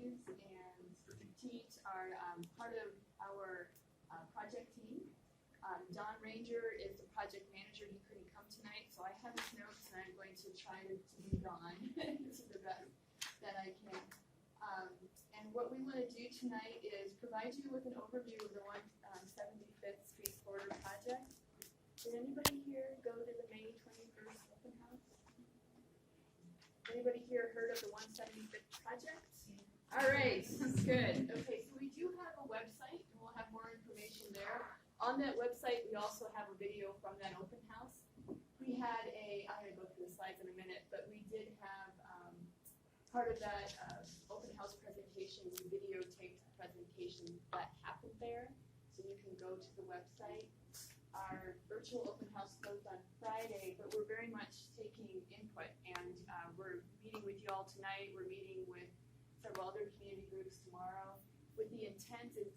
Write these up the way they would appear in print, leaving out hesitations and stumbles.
Louise and Teet are part of our project team. Don Ranger is the project manager. He couldn't come tonight, so I have his notes, and I'm going to try to be gone to the best that I can. And what we want to do tonight is provide you with an overview of the 175th Street Corridor project. Did anybody here go to the May 21st open house? Anybody here heard of the 175th project? All right, good. Okay, so we do have a website, and we'll have more information there. On that website, we also have a video from that open house. We had I'm going to go through the slides in a minute, but we did have part of that open house presentation. We videotaped the presentation that happened there, so you can go to the website. Our virtual open house closed on Friday, but we're very much taking input, and we're meeting with you all tonight. We're meeting with several other community groups tomorrow, with the intent of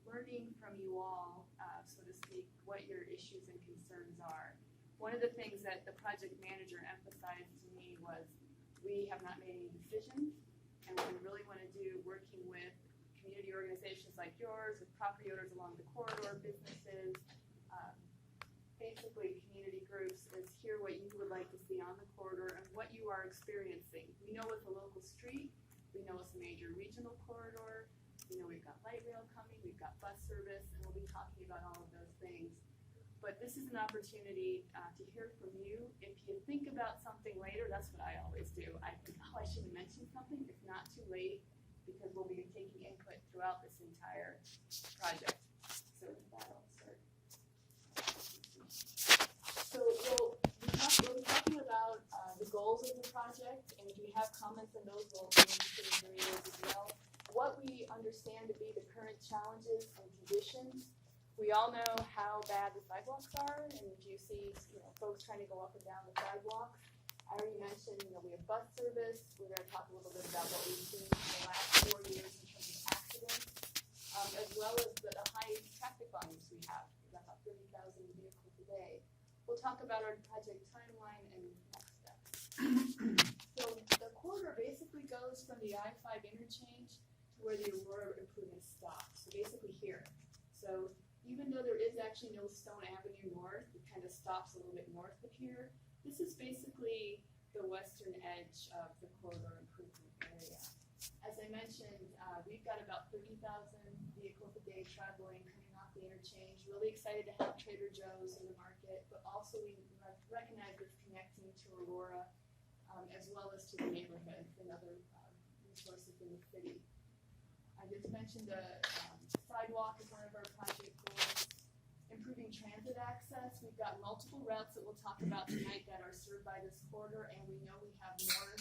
learning from you all, so to speak, what your issues and concerns are. One of the things that the project manager emphasized to me was we have not made any decisions, and what we really want to do, working with community organizations like yours, with property owners along the corridor, businesses, basically community groups, is hear what you would like to see on the corridor and what you are experiencing. We know it's a local street, we know it's a major regional corridor, we know we've got light rail coming, we've got bus service, and we'll be talking about all of those things. But this is an opportunity to hear from you. If you think about something later, that's what I always do. I think, oh, I should have mentioned something. It's not too late, because we'll be taking input throughout this entire project. So with that, I'll start. So we'll be talking about the goals of the project, and if you have comments on those, we'll be interested in hearing those as well. What we understand to be the current challenges and conditions. We all know how bad the sidewalks are, and if you see folks trying to go up and down the sidewalks. I already mentioned we have bus service. We're going to talk a little bit about what we've seen in the last 4 years in terms of accidents, as well as the high traffic volumes we have. We've got about 30,000 vehicles a day. We'll talk about our project timeline and next steps. So the corridor basically goes from the I-5 interchange to where the Aurora improvements stop. So basically here. So even though there is actually no Stone Avenue North, it kind of stops a little bit north of here. This is basically the western edge of the corridor improvement area. As I mentioned, we've got about 30,000 vehicles a day traveling, coming off the interchange. Really excited to have Trader Joe's in the market, but also we recognize it's connecting to Aurora, as well as to the neighborhood and other resources in the city. I just mentioned the sidewalk is one of our project goals. Improving transit access. We've got multiple routes that we'll talk about tonight that are served by this corridor, and we know we have more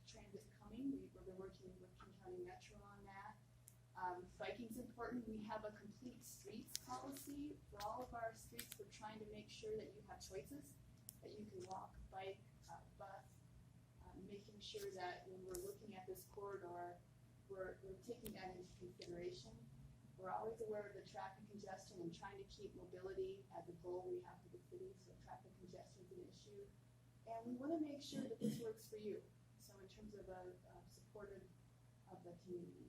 transit coming. We've been working with King County Metro on that. Biking's important. We have a complete streets policy. For all of our streets, we're trying to make sure that you have choices, that you can walk, bike, bus, making sure that when we're looking at this corridor, we're taking that into consideration. We're always aware of the traffic congestion and trying to keep mobility as a goal we have for the city, so traffic congestion is an issue. And we want to make sure that this works for you, so in terms of supportive of the community.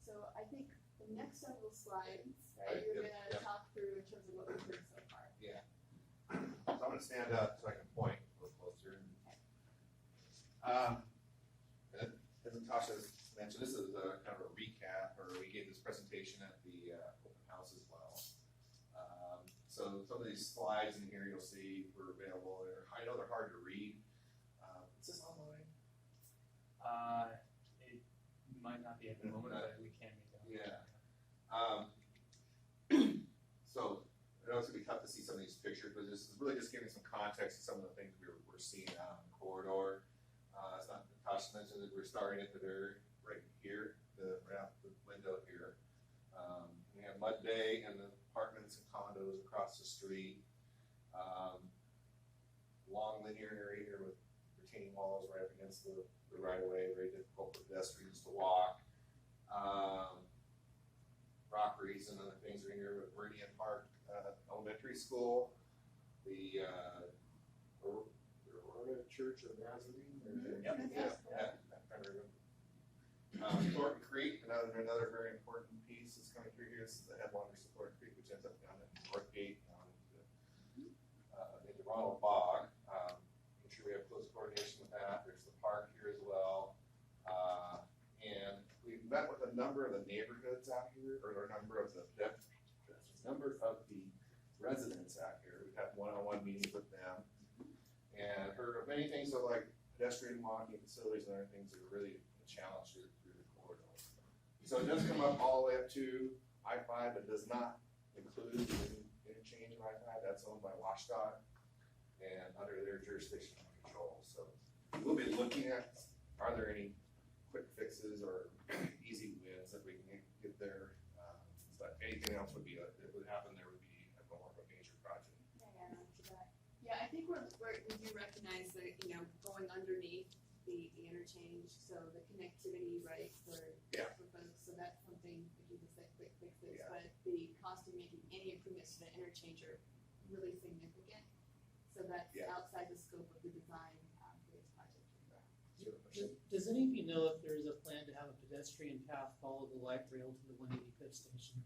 So I think the next several slides, right, you're going to talk through in terms of what we've heard so far. Yeah. So I'm going to stand up so I can point a little closer. Okay. As Natasha mentioned, this is kind of a recap, or we gave this presentation at the open house as well. So some of these slides in here you'll see were available. I know they're hard to read. Is this online? It might not be at the moment, but we can make it. Yeah. So I know it's going to be tough to see some of these pictures, but this is really just giving some context to some of the things we're seeing out in the corridor. It's not, Natasha mentioned that we're starting at the very right here, right out the window here. We have Mud Bay and the apartments and condos across the street. Long linear area here with retaining walls right up against the right of way, very difficult for pedestrians to walk. Rockeries and other things are here with Meridian Park Elementary School. The Aurora Church of Nazarene. Yep. Yeah. Thornton Creek, another very important piece is coming through here. This is the headwaters of Thornton Creek, which ends up down at North Gate, down into Ronald Bog. Make sure we have close coordination with that. There's the park here as well. And we've met with a number of the neighborhoods out here, or a number of the residents out here. We've had one-on-one meetings with them and heard of many things of like pedestrian walking facilities and other things that are really a challenge through the corridor. So it does come up all the way up to I-5, but does not include the interchange of I-5. That's owned by WashDOT and under their jurisdiction and control. So we'll be looking at, are there any quick fixes or easy wins that we can get there? But anything else would be, that would happen there would be more of a major project. Yeah, I think we do recognize that, going underneath the interchange, so the connectivity, right, for folks, so that's something, if you just said quick fixes, but the cost of making any improvements to the interchange are really significant. So that's outside the scope of the design for this project. Does any of you know if there is a plan to have a pedestrian path follow the light rail to the 185th station?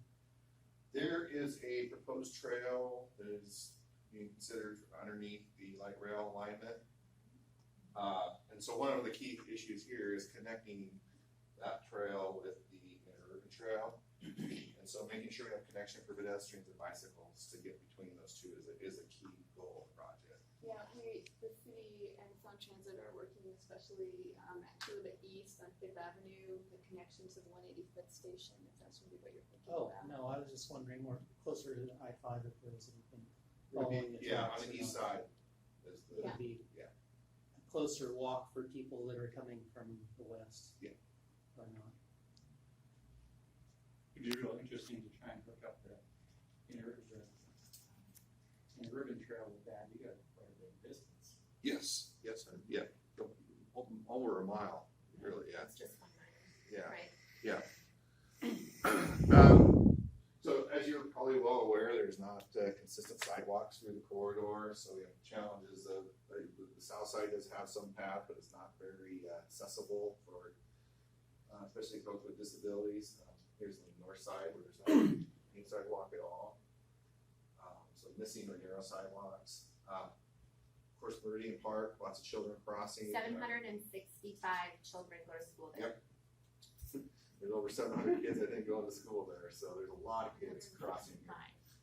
There is a proposed trail that is being considered underneath the light rail alignment. And so one of the key issues here is connecting that trail with the interurban trail. And so making sure we have connection for pedestrians and bicycles to get between those two is a key goal of the project. Yeah, the city and Sun Transit are working especially to the east on Fifth Avenue, the connection to the 185th station, if that's really what you're thinking Oh, about. no, I was just wondering more closer to the I-5 if there was anything Would be, following the on tracks the or east not. side. Is the, Would be a closer walk for people that are coming from the west. Yeah. Or not. It'd be real interesting to try and hook up the interurban trail with that. You got quite a bit of distance. Yes, over a mile, really, yeah. It's just 1 mile. Yeah. Right. So as you're probably well aware, there's not consistent sidewalks through the corridor, so we have challenges of, the south side does have some path, but it's not very accessible for, especially folks with disabilities. Here's the north side where there's not any sidewalk at all. So missing the narrow sidewalks. Of course, Meridian Park, lots of children crossing. 765 children go to school there. Yep. There's over 700 kids, I think, going to school there, so there's a lot of kids crossing here.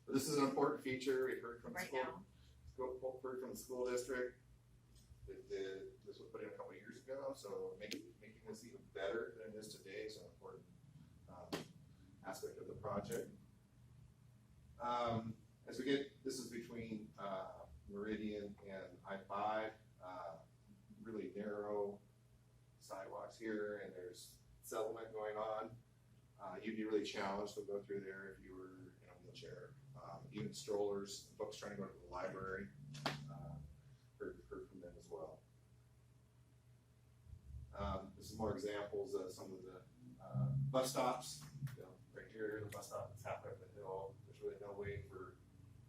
But this is an important feature. We heard from the heard from the school district. This was put in a couple of years ago, so making this even better than it is today is an important aspect of the project. As we get, this is between Meridian and I-5, really narrow sidewalks here, and there's settlement going on. You'd be really challenged to go through there if you were in a wheelchair. Even strollers, folks trying to go to the library, heard from them as well. This is more examples of some of the bus stops. Right here, the bus stop is halfway up the hill. There's really no way for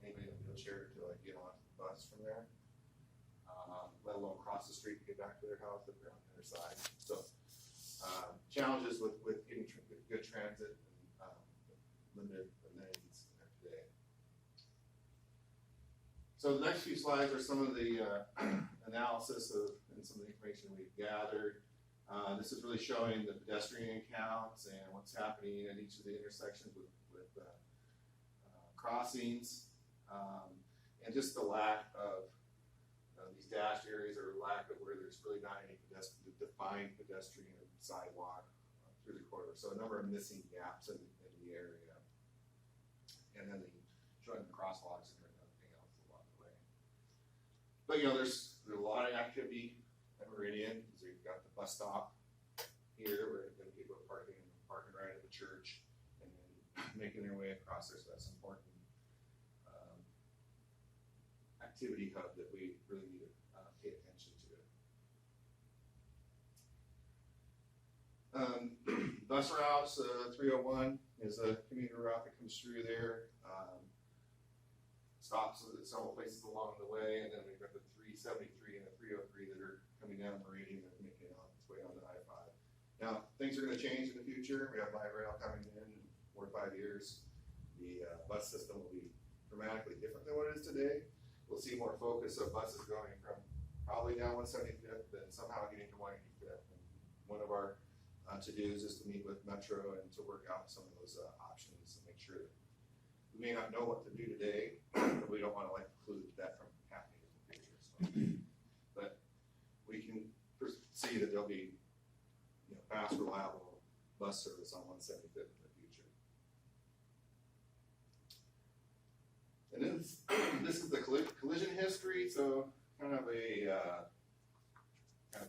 anybody in a wheelchair to get on the bus from there, let alone cross the street to get back to their house if they're on the other side. So challenges with getting good transit and limited amenities there today. So the next few slides are some of the analysis of and some of the information we've gathered. This is really showing the pedestrian counts and what's happening at each of the intersections with crossings, and just the lack of these dashed areas or lack of where there's really not any defined pedestrian sidewalk through the corridor. So a number of missing gaps in the area, and then showing the crosswalks and everything else along the way. But there's a lot of activity at Meridian. So you've got the bus stop here where people are parking right at the church and then making their way across there. So that's an important activity hub that we really need to pay attention to. Bus routes, 301 is a commuter route that comes through there. Stops at several places along the way, and then we've got the 373 and the 303 that are coming down Meridian and making it on its way onto I-5. Now, things are gonna change in the future. We have light rail coming in 4 to 5 years. The bus system will be dramatically different than what it is today. We'll see more focus of buses going from probably down 175th and somehow getting to 185th. And one of our to-dos is to meet with Metro and to work out some of those options and make sure that we may not know what to do today, but we don't want to preclude that from happening in the future. So, but we can see that there'll be fast, reliable bus service on 175th in the future. And then this is the collision history, so kind of a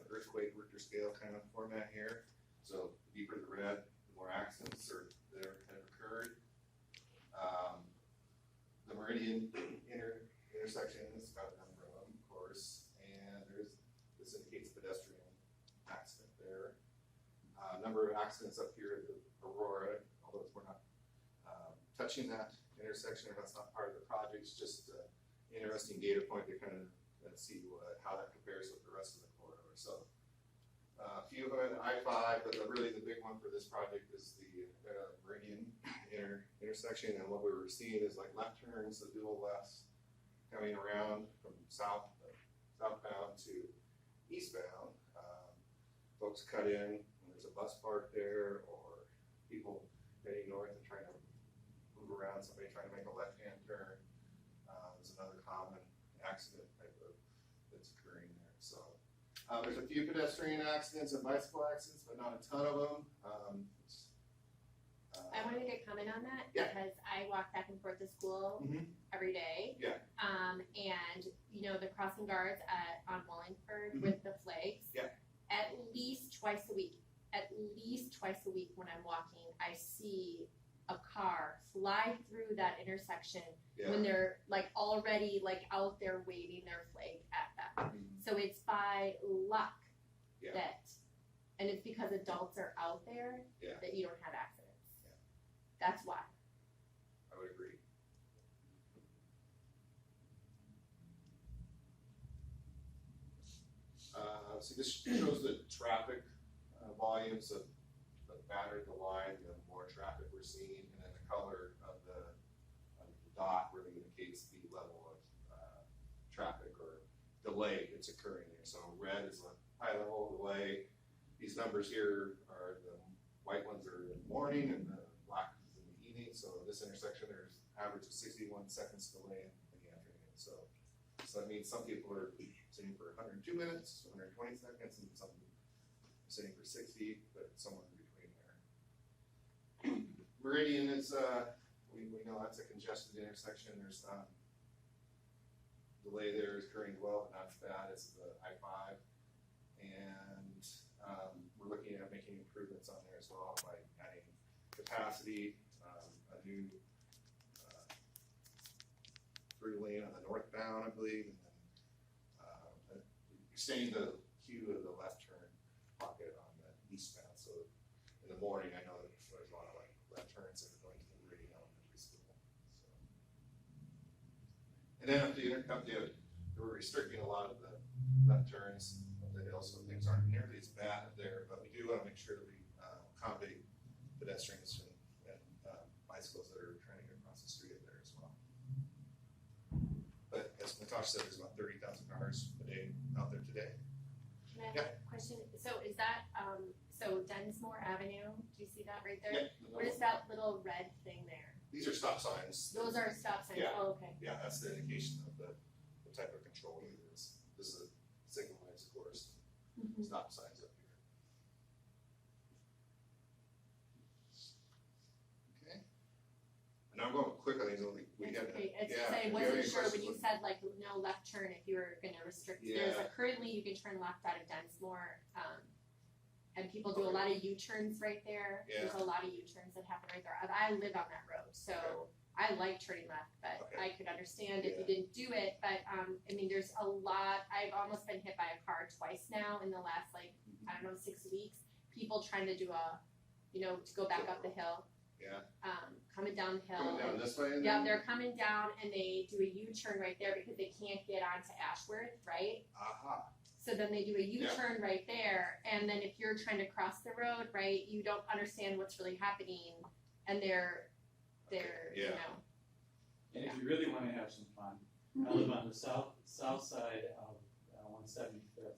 earthquake Richter scale kind of format here. So the deeper the red, the more accidents that have occurred. The meridian intersection has got a number of them, of course, and this indicates pedestrian accident there. Number of accidents up here at the Aurora, although we're not touching that intersection, or that's not part of the project. It's just an interesting data point to kind of see how that compares with the rest of the corridor. So a few of them at I-5, but really the big one for this project is the Meridian intersection. And what we were seeing is left turns, the dual lefts coming around from southbound to eastbound. Folks cut in when there's a bus park there, or people heading north and trying to move around, somebody trying to make a left-hand turn. Is another common accident type of that's occurring there. So there's a few pedestrian accidents and bicycle accidents, but not a ton of them. I wanted to comment on that Yeah. because I walk back and forth to school Mhm. every day. Yeah. And the crossing guards on Wallingford Mhm. with the flags. Yeah. At least twice a week when I'm walking, I see a car fly through that intersection when they're already out there waving their flag at them. Mhm. So it's by luck Yeah. and it's because adults are out there Yeah. that you don't have accidents. Yeah. That's why. I would agree. So this shows the traffic volumes of battered the line, the more traffic we're seeing, and then the color of the dot really indicates the level of traffic or delay that's occurring there. So red is a high level delay. These numbers here are the white ones are in the morning and the black is in the evening. So this intersection there's average of 61 seconds delay in the afternoon. So that means some people are sitting for 102 minutes, 120 seconds, and some sitting for 60, but somewhere in between there. Meridian is, we know that's a congested intersection. There's delay there is occurring as well, but not as bad as the I-5. And we're looking at making improvements on there as well by adding capacity, a new 3-lane on the northbound, I believe, and then extending the queue of the left turn pocket on the eastbound. So in the morning, I know that there's a lot of left turns that are going to the Meridian Elementary School. So. And then we're restricting a lot of the left turns up the hill, so things aren't nearly as bad there. But we do want to make sure that we accommodate pedestrians and bicycles that are trying to get across the street up there as well. But as Natasha said, there's about 30,000 cars a day out there today. Can I have a question? So is that, so Densmore Avenue, do you see that right there? Yeah. What is that little red thing there? These are stop signs. Those are stop signs, Yeah. oh, okay. Yeah, that's the indication of the type of control it is. This is signal lights, of course, stop signs up here. Okay. And I'm going quick on these, we It's had, okay, it's yeah, just, I if you have wasn't any sure when you questions, said no left turn, if you were gonna restrict, there's currently you can turn left out of Densmore, and people do a lot of U-turns right there. Yeah. There's a lot of U-turns that happen right there. I live on that road, so I like turning left, but I could understand if you didn't do it, but, I mean, there's a lot, I've almost been hit by a car twice now in the last, 6 weeks. People trying to do to go back up the hill. Yeah. Coming down the hill. Coming down this way? Yeah, they're coming down and they do a U-turn right there because they can't get onto Ashworth, right? Aha. So then they do a U-turn right there, and then if you're trying to cross the road, right, you don't understand what's really happening, and they're you Yeah. know. And if you really wanna have some fun, I live on the south side of 175th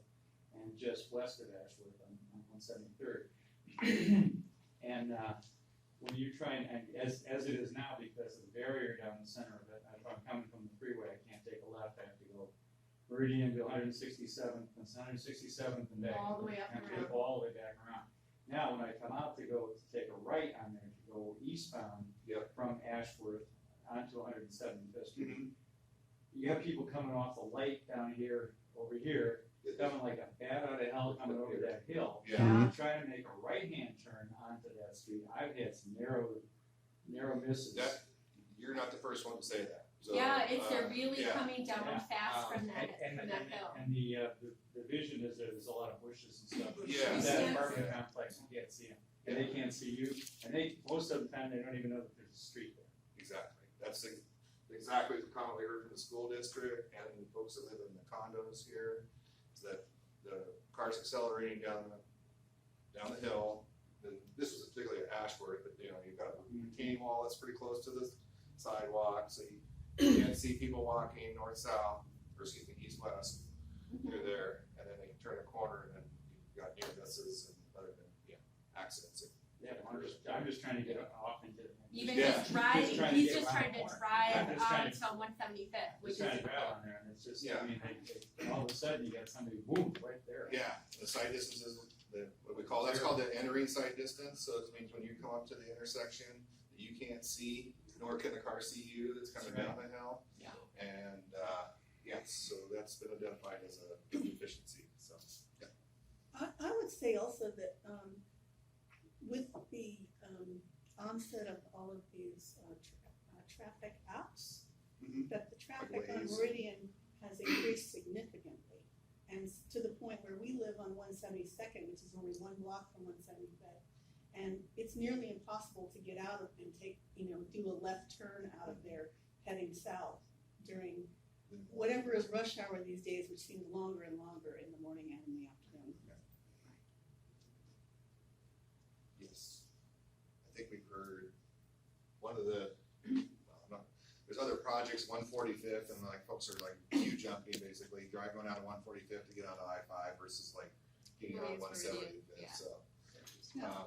and just west of Ashworth on 173rd. And when you try and, as it is now, because of the barrier down the center of it, if I'm coming from the freeway, I can't take a left, I have to go Meridian to 167th, and 167th and back. All the way up I have and to around. go all the way back around. Now, when I come out to take a right on there to go eastbound Yep. from Ashworth onto 175th Street, Mhm. you have people coming off the light down here, over here, coming like a bat out of hell coming over that hill. Yeah. Trying to make a right-hand turn onto that street. I've had some narrow misses. That, you're not the first one to say that. So, Yeah, they're really yeah. coming down Yeah. fast from that And hill. the vision is there's a lot of bushes and stuff. Yeah. That Yeah. apartment complex, you can't see them, and they can't see you, and most of the time, they don't even know that there's a street there. Exactly. That's exactly the comment we heard from the school district and the folks that live in the condos here, is that the cars accelerating down the hill. And this was particularly at Ashworth, but you've got a retaining wall that's pretty close to the sidewalk, so you can't see people walking north-south, or excuse me, east-west. You're there, and then they turn a corner, and then you've got near misses and other accidents. Yeah, I'm just trying to get off into. Even Yeah. just driving, Just trying to he's get just around trying the to corner. drive I'm just trying to- onto 175th, which Just is trying to grab on there, and it's just, Yeah. I mean, all of a sudden, you got somebody, boom, right there. Yeah, the sight distance is what we call, that's called the entering sight distance, so it means when you come up to the intersection, you can't see, nor can the car see you that's coming down the hill. Yeah. And, so that's been identified as a deficiency, so, yeah. I would say also that, with the, onset of all of these, traffic apps, Mhm. that the traffic on Waze. Meridian has increased significantly. And to the point where we live on 172nd, which is only one block from 175th. And it's nearly impossible to get out of and do a left turn out of there heading south during whatever is rush hour these days, which seems longer and longer in the morning and in the afternoon. Yes. I think we've heard one of the, there's other projects, 145th, and like folks are like queue jumping basically, going out of 145th to get onto I-5 versus like getting on Right, it's Meridian, 175th, yeah. so.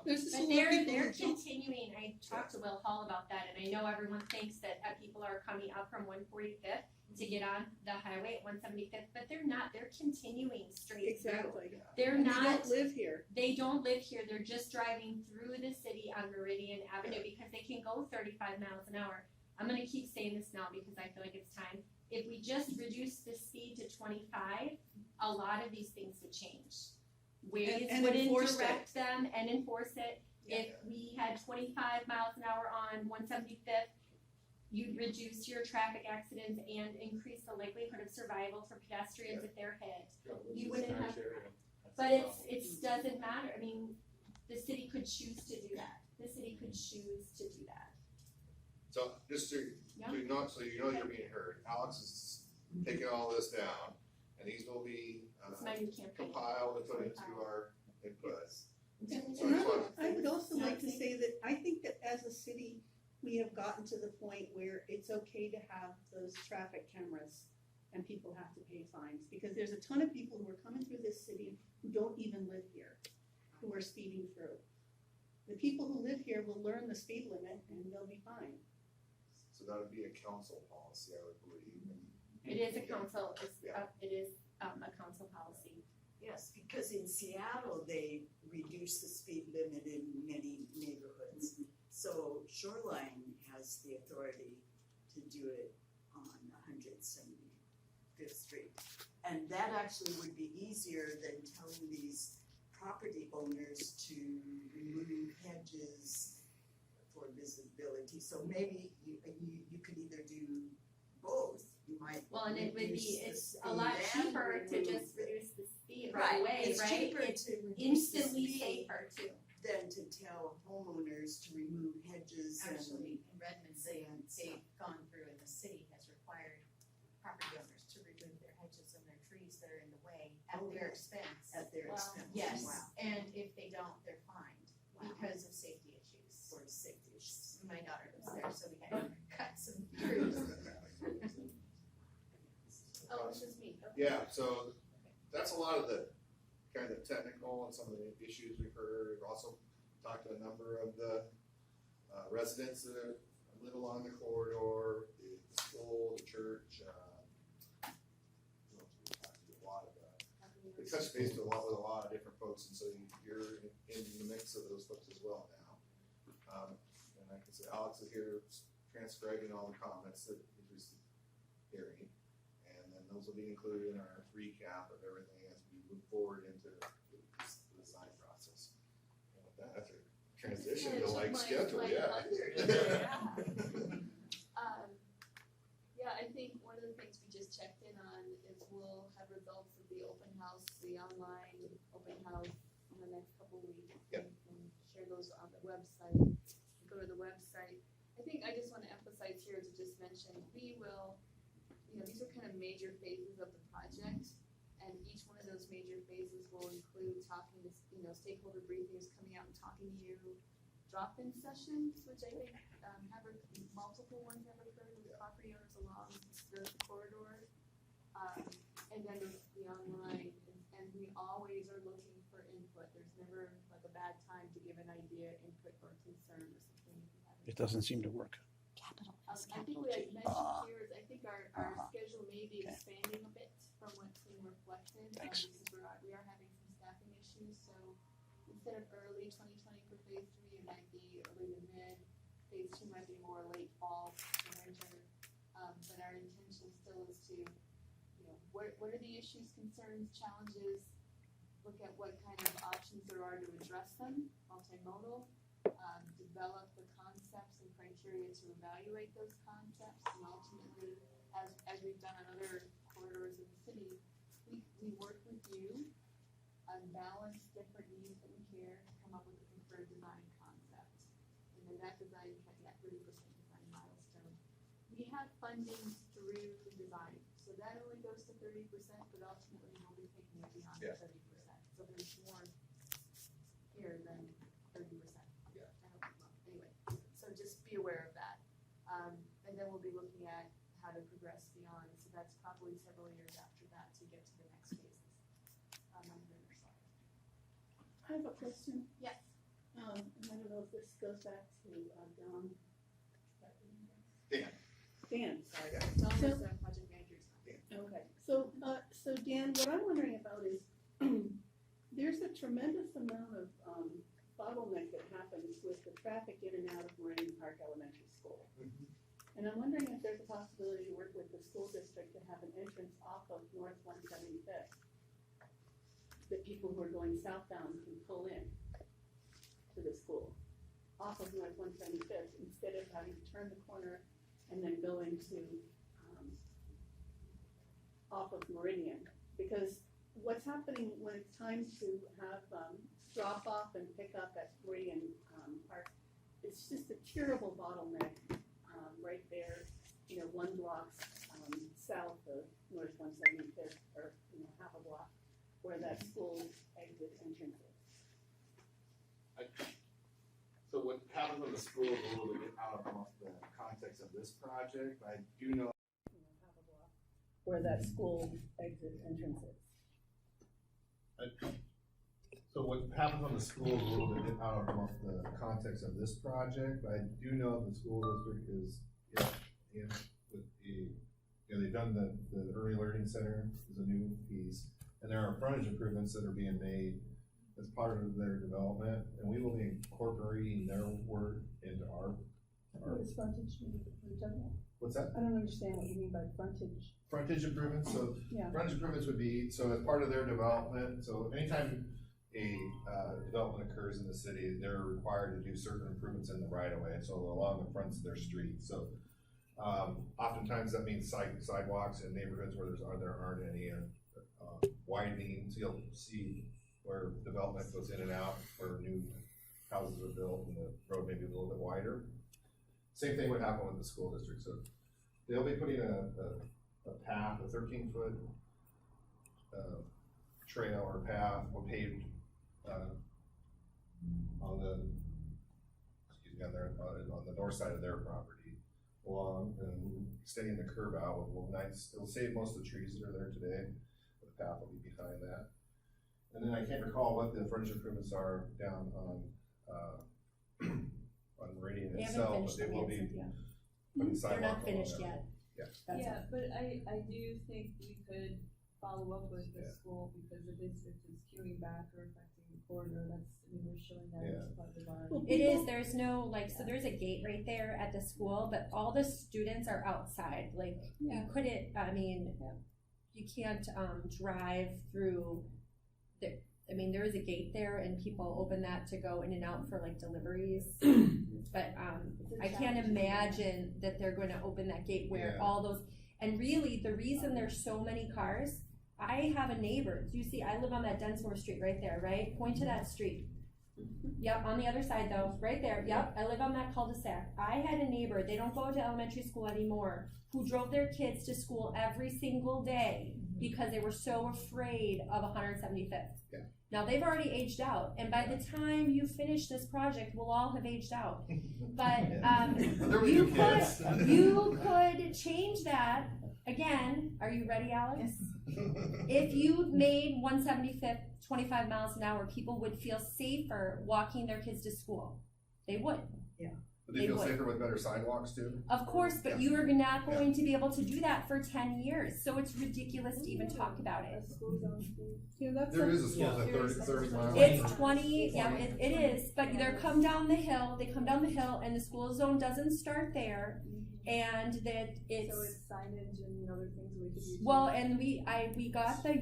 There's this But little they're people- continuing, I talked to Will Hall about that, and I know everyone thinks that people are coming up from 145th to get on the highway at 175th, but they're not, they're continuing straight through. Exactly. They're And not. They don't live here. They don't live here, they're just driving through the city on Meridian Avenue because they can go 35 miles an hour. I'm gonna keep saying this now because I feel like it's time. If we just reduce the speed to 25, a lot of these things would change. Ways And wouldn't enforce it. direct them and enforce it. If we had 25 miles an hour on 175th, you'd reduce your traffic accidents and increase the likelihood of survival for pedestrians if they're hit. You wouldn't have- But it doesn't matter, I mean, the city could choose to do that, the city could choose to do that. So just to, Yeah. so you know you're being heard, Alex is taking all this down, and these will be It's my new campaign. compiled and put into our inputs. And So I just wanna- I would also like to say that I think that as a city, we have gotten to the point where it's okay to have those traffic cameras and people have to pay fines, because there's a ton of people who are coming through this city who don't even live here, who are speeding through. The people who live here will learn the speed limit and they'll be fine. So that would be a council policy, I would believe. It is a council, it is a council policy. Yes, because in Seattle, they reduce the speed limit in many neighborhoods. So Shoreline has the authority to do it on 175th Street. And that actually would be easier than telling these property owners to remove hedges for visibility. So maybe you could either do both. You might Well, and it would reduce be, the it's a speed lot and cheaper to remove just the- reduce the speed right away, It's right? cheaper It's to reduce the instantly speed safer too. than to tell homeowners to remove hedges and. Actually, in Redmond, they've gone through and the city has required property owners to remove their hedges and their trees that are in the way at Oh, their their expense. At their Wow. expense. Yes, Wow. and if they don't, they're fined Wow. because of safety issues. For safety issues. My daughter lives there, so we had to cut some trees. Oh, it's just me, okay. Yeah, so that's a lot of the kind of technical and some of the issues we've heard. We've also talked to a number of the residents that live along the corridor, the school, the church. We talked to a lot of we touched base with a lot of different folks, and so you're in the mix of those folks as well now. And like I said, Alex is here transcribing all the comments that he's hearing, and then those will be included in our recap of everything as we move forward into the design process. And with that, that's a transition to like schedule, yeah. Yeah, I think one of the things we just checked in on is we'll have results of the open house, the online open house in the next couple of weeks. Yep. And share those on the website. Go to the website. I think I just want to emphasize here to just mention, we will, these are kind of major phases of the project. And each one of those major phases will include talking to, stakeholder briefings, coming out and talking to you, drop-in sessions, which I think multiple ones have occurred with property owners along the corridor. And then there's the online, and we always are looking for input. There's never like a bad time to give an idea, input, or concern or something. It doesn't seem to work. I think what I mentioned here is I think our schedule may be expanding a bit from what's being reflected. Thanks. Because we are having some staffing issues, so instead of early 2020 for phase 3, it might be early to mid. Phase 2 might be more late fall to winter. But our intention still is to, what are the issues, concerns, challenges? Look at what kind of options there are to address them, multimodal. Develop the concepts and criteria to evaluate those concepts, and ultimately, as we've done on other corridors of the city, we work with you on balance different needs and care to come up with a preferred design concept. And then that 30% design milestone. We have funding through the design, so that only goes to 30%, but ultimately we'll be taking it beyond Yeah. 30%. So there's more here than 30%. Yeah. Anyway, so just be aware of that. And then we'll be looking at how to progress beyond, so that's probably several years after that to get to the next phases. On the other side. I have a question. Yes. And I don't know if this goes back to Don. Dan. Dan, sorry. Don So- is the project manager's now. Okay, so Dan, what I'm wondering about is, there's a tremendous amount of bottleneck that happens with the traffic in and out of Moraine Park Elementary School. And I'm wondering if there's a possibility to work with the school district to have an entrance off of North 175th, that people who are going southbound can pull in to the school, off of North 175th, instead of having to turn the corner and then go into off of Meridian. Because what's happening when it's time to have drop off and pick up at Meridian Park, it's just a terrible bottleneck right there, 1 block south of North 175th, or half a block, where that school exit entrance is. So what happens when the school is a little bit out of the context of this project, I do know. Half a block, where that school exit entrance is. So what happens on the school is a little bit out of the context of this project, but I do know the school district is in with they've done the early learning center is a new piece, and there are frontage improvements that are being made as part of their development, and we will be incorporating their work into our. What does frontage mean? What's that? I don't understand what you mean by frontage. Frontage improvements, so Yeah. frontage improvements would be, so as part of their development, so anytime a development occurs in the city, they're required to do certain improvements in the right of way, so along the fronts of their streets, so oftentimes that means sidewalks in neighborhoods where there aren't any widening, so you'll see where development goes in and out, where new houses are built and the road may be a little bit wider. Same thing would happen with the school district, so they'll be putting a path, a 13-foot trail or path or paved, on the, excuse me, on the north side of their property, along and extending the curb out will nice, it'll save most of the trees that are there today. The path will be behind that. And then I can't recall what the frontage improvements are down on, on Meridian They haven't itself, finished but they them will yet, be Cynthia. putting They're sidewalk not along finished there. yet. Yeah. That's Yeah, but I do think we could follow up with the Yeah. school, because if it's queuing back or affecting the corridor, that's, I mean, we're showing that as part of our. Well, It is, there's no, like, so there's a gate right there at the school, but all the students are outside, like, you couldn't, I mean, you can't, drive through the, I mean, there is a gate there and people open that to go in and out for like deliveries. But, I can't imagine that they're gonna open that gate where Yeah. all those, and really, the reason there's so many cars, I have a neighbor, you see, I live on that Densmore Street right there, right? Point to that street. Yep, on the other side though, right there, yep, I live on that cul-de-sac. I had a neighbor, they don't go to elementary school anymore, who drove their kids to school every single day because they were so afraid of 175th. Yeah. Now, they've already aged out, and by the time you finish this project, we'll all have aged out. But, There we you go, kids. you could change that, again, are you ready, Alex? If you made 175th 25 miles an hour, people would feel safer walking their kids to school. They would. But they They feel would. safer with better sidewalks too? Of course, but you are not going to be able to do that for 10 years, so it's ridiculous to even talk about it. There is a school that's 30 miles. It's 20, yeah, it is, but they come down the hill, and the school zone doesn't start there, and that it's. So it's signage and other things we could use. Well, and we got the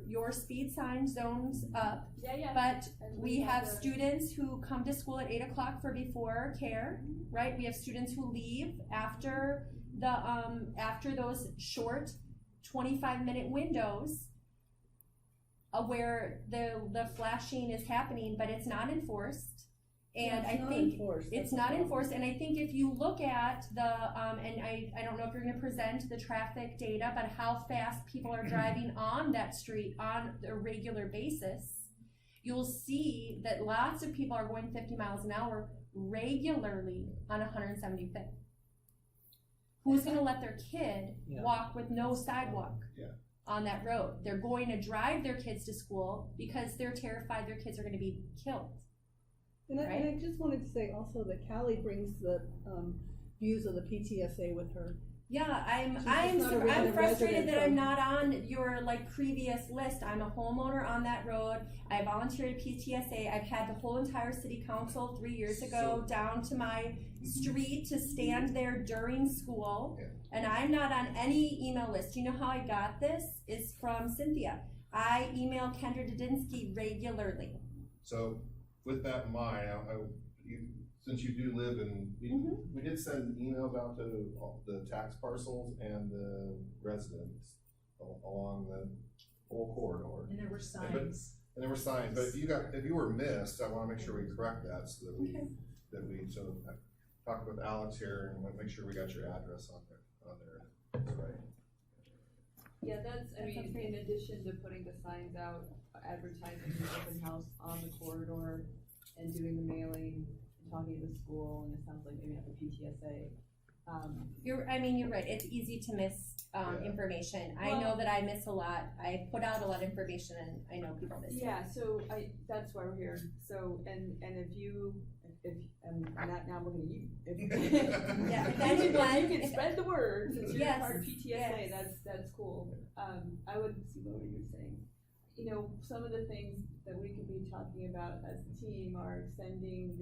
your speed sign zones up, Yeah. but And we have the- students who come to school at 8 o'clock for before care, right? We have students who leave after after those short 25-minute windows where the flashing is happening, but it's not enforced. And I think it's not enforced, and I think if you look at the, and I don't know if you're gonna present the traffic data, but how fast people are driving on that street on a regular basis, you'll see that lots of people are going 50 miles an hour regularly on 175th. Who's gonna let their kid walk with no sidewalk on that road? They're going to drive their kids to school because they're terrified their kids are gonna be killed. And I just wanted to say also that Callie brings the views of the PTSA with her. Yeah, I'm not a resident frustrated that from- I'm not on your like previous list. I'm a homeowner on that road. I volunteered at PTSA. I've had the whole entire city council 3 years ago down to my street to stand there during school. Yeah. And I'm not on any email list. You know how I got this? Is from Cynthia. I email Kendra Dudinsky regularly. So with that in mind, since you do live in, we did send emails out to all the tax parcels and the residents along the whole corridor. And there were signs. And there were signs, but if you were missed, I wanna make sure we correct that so that we, so I talked with Alex here and make sure we got your address on there, that's right. Yeah, I mean, in addition to putting the signs out, advertising the open house on the corridor and doing the mailing, talking to the school, and it sounds like maybe at the PTSA. You're right. It's easy to miss information. I know Well- that I miss a lot. I put out a lot of information, and I know people miss it. Yeah, so that's why we're here. So, and I'm not now looking at you. Yeah, If that's you one. can spread the word, since you're Yes, part of PTSA, yes. that's cool. I would see what you were saying. You know, some of the things that we could be talking about as a team are extending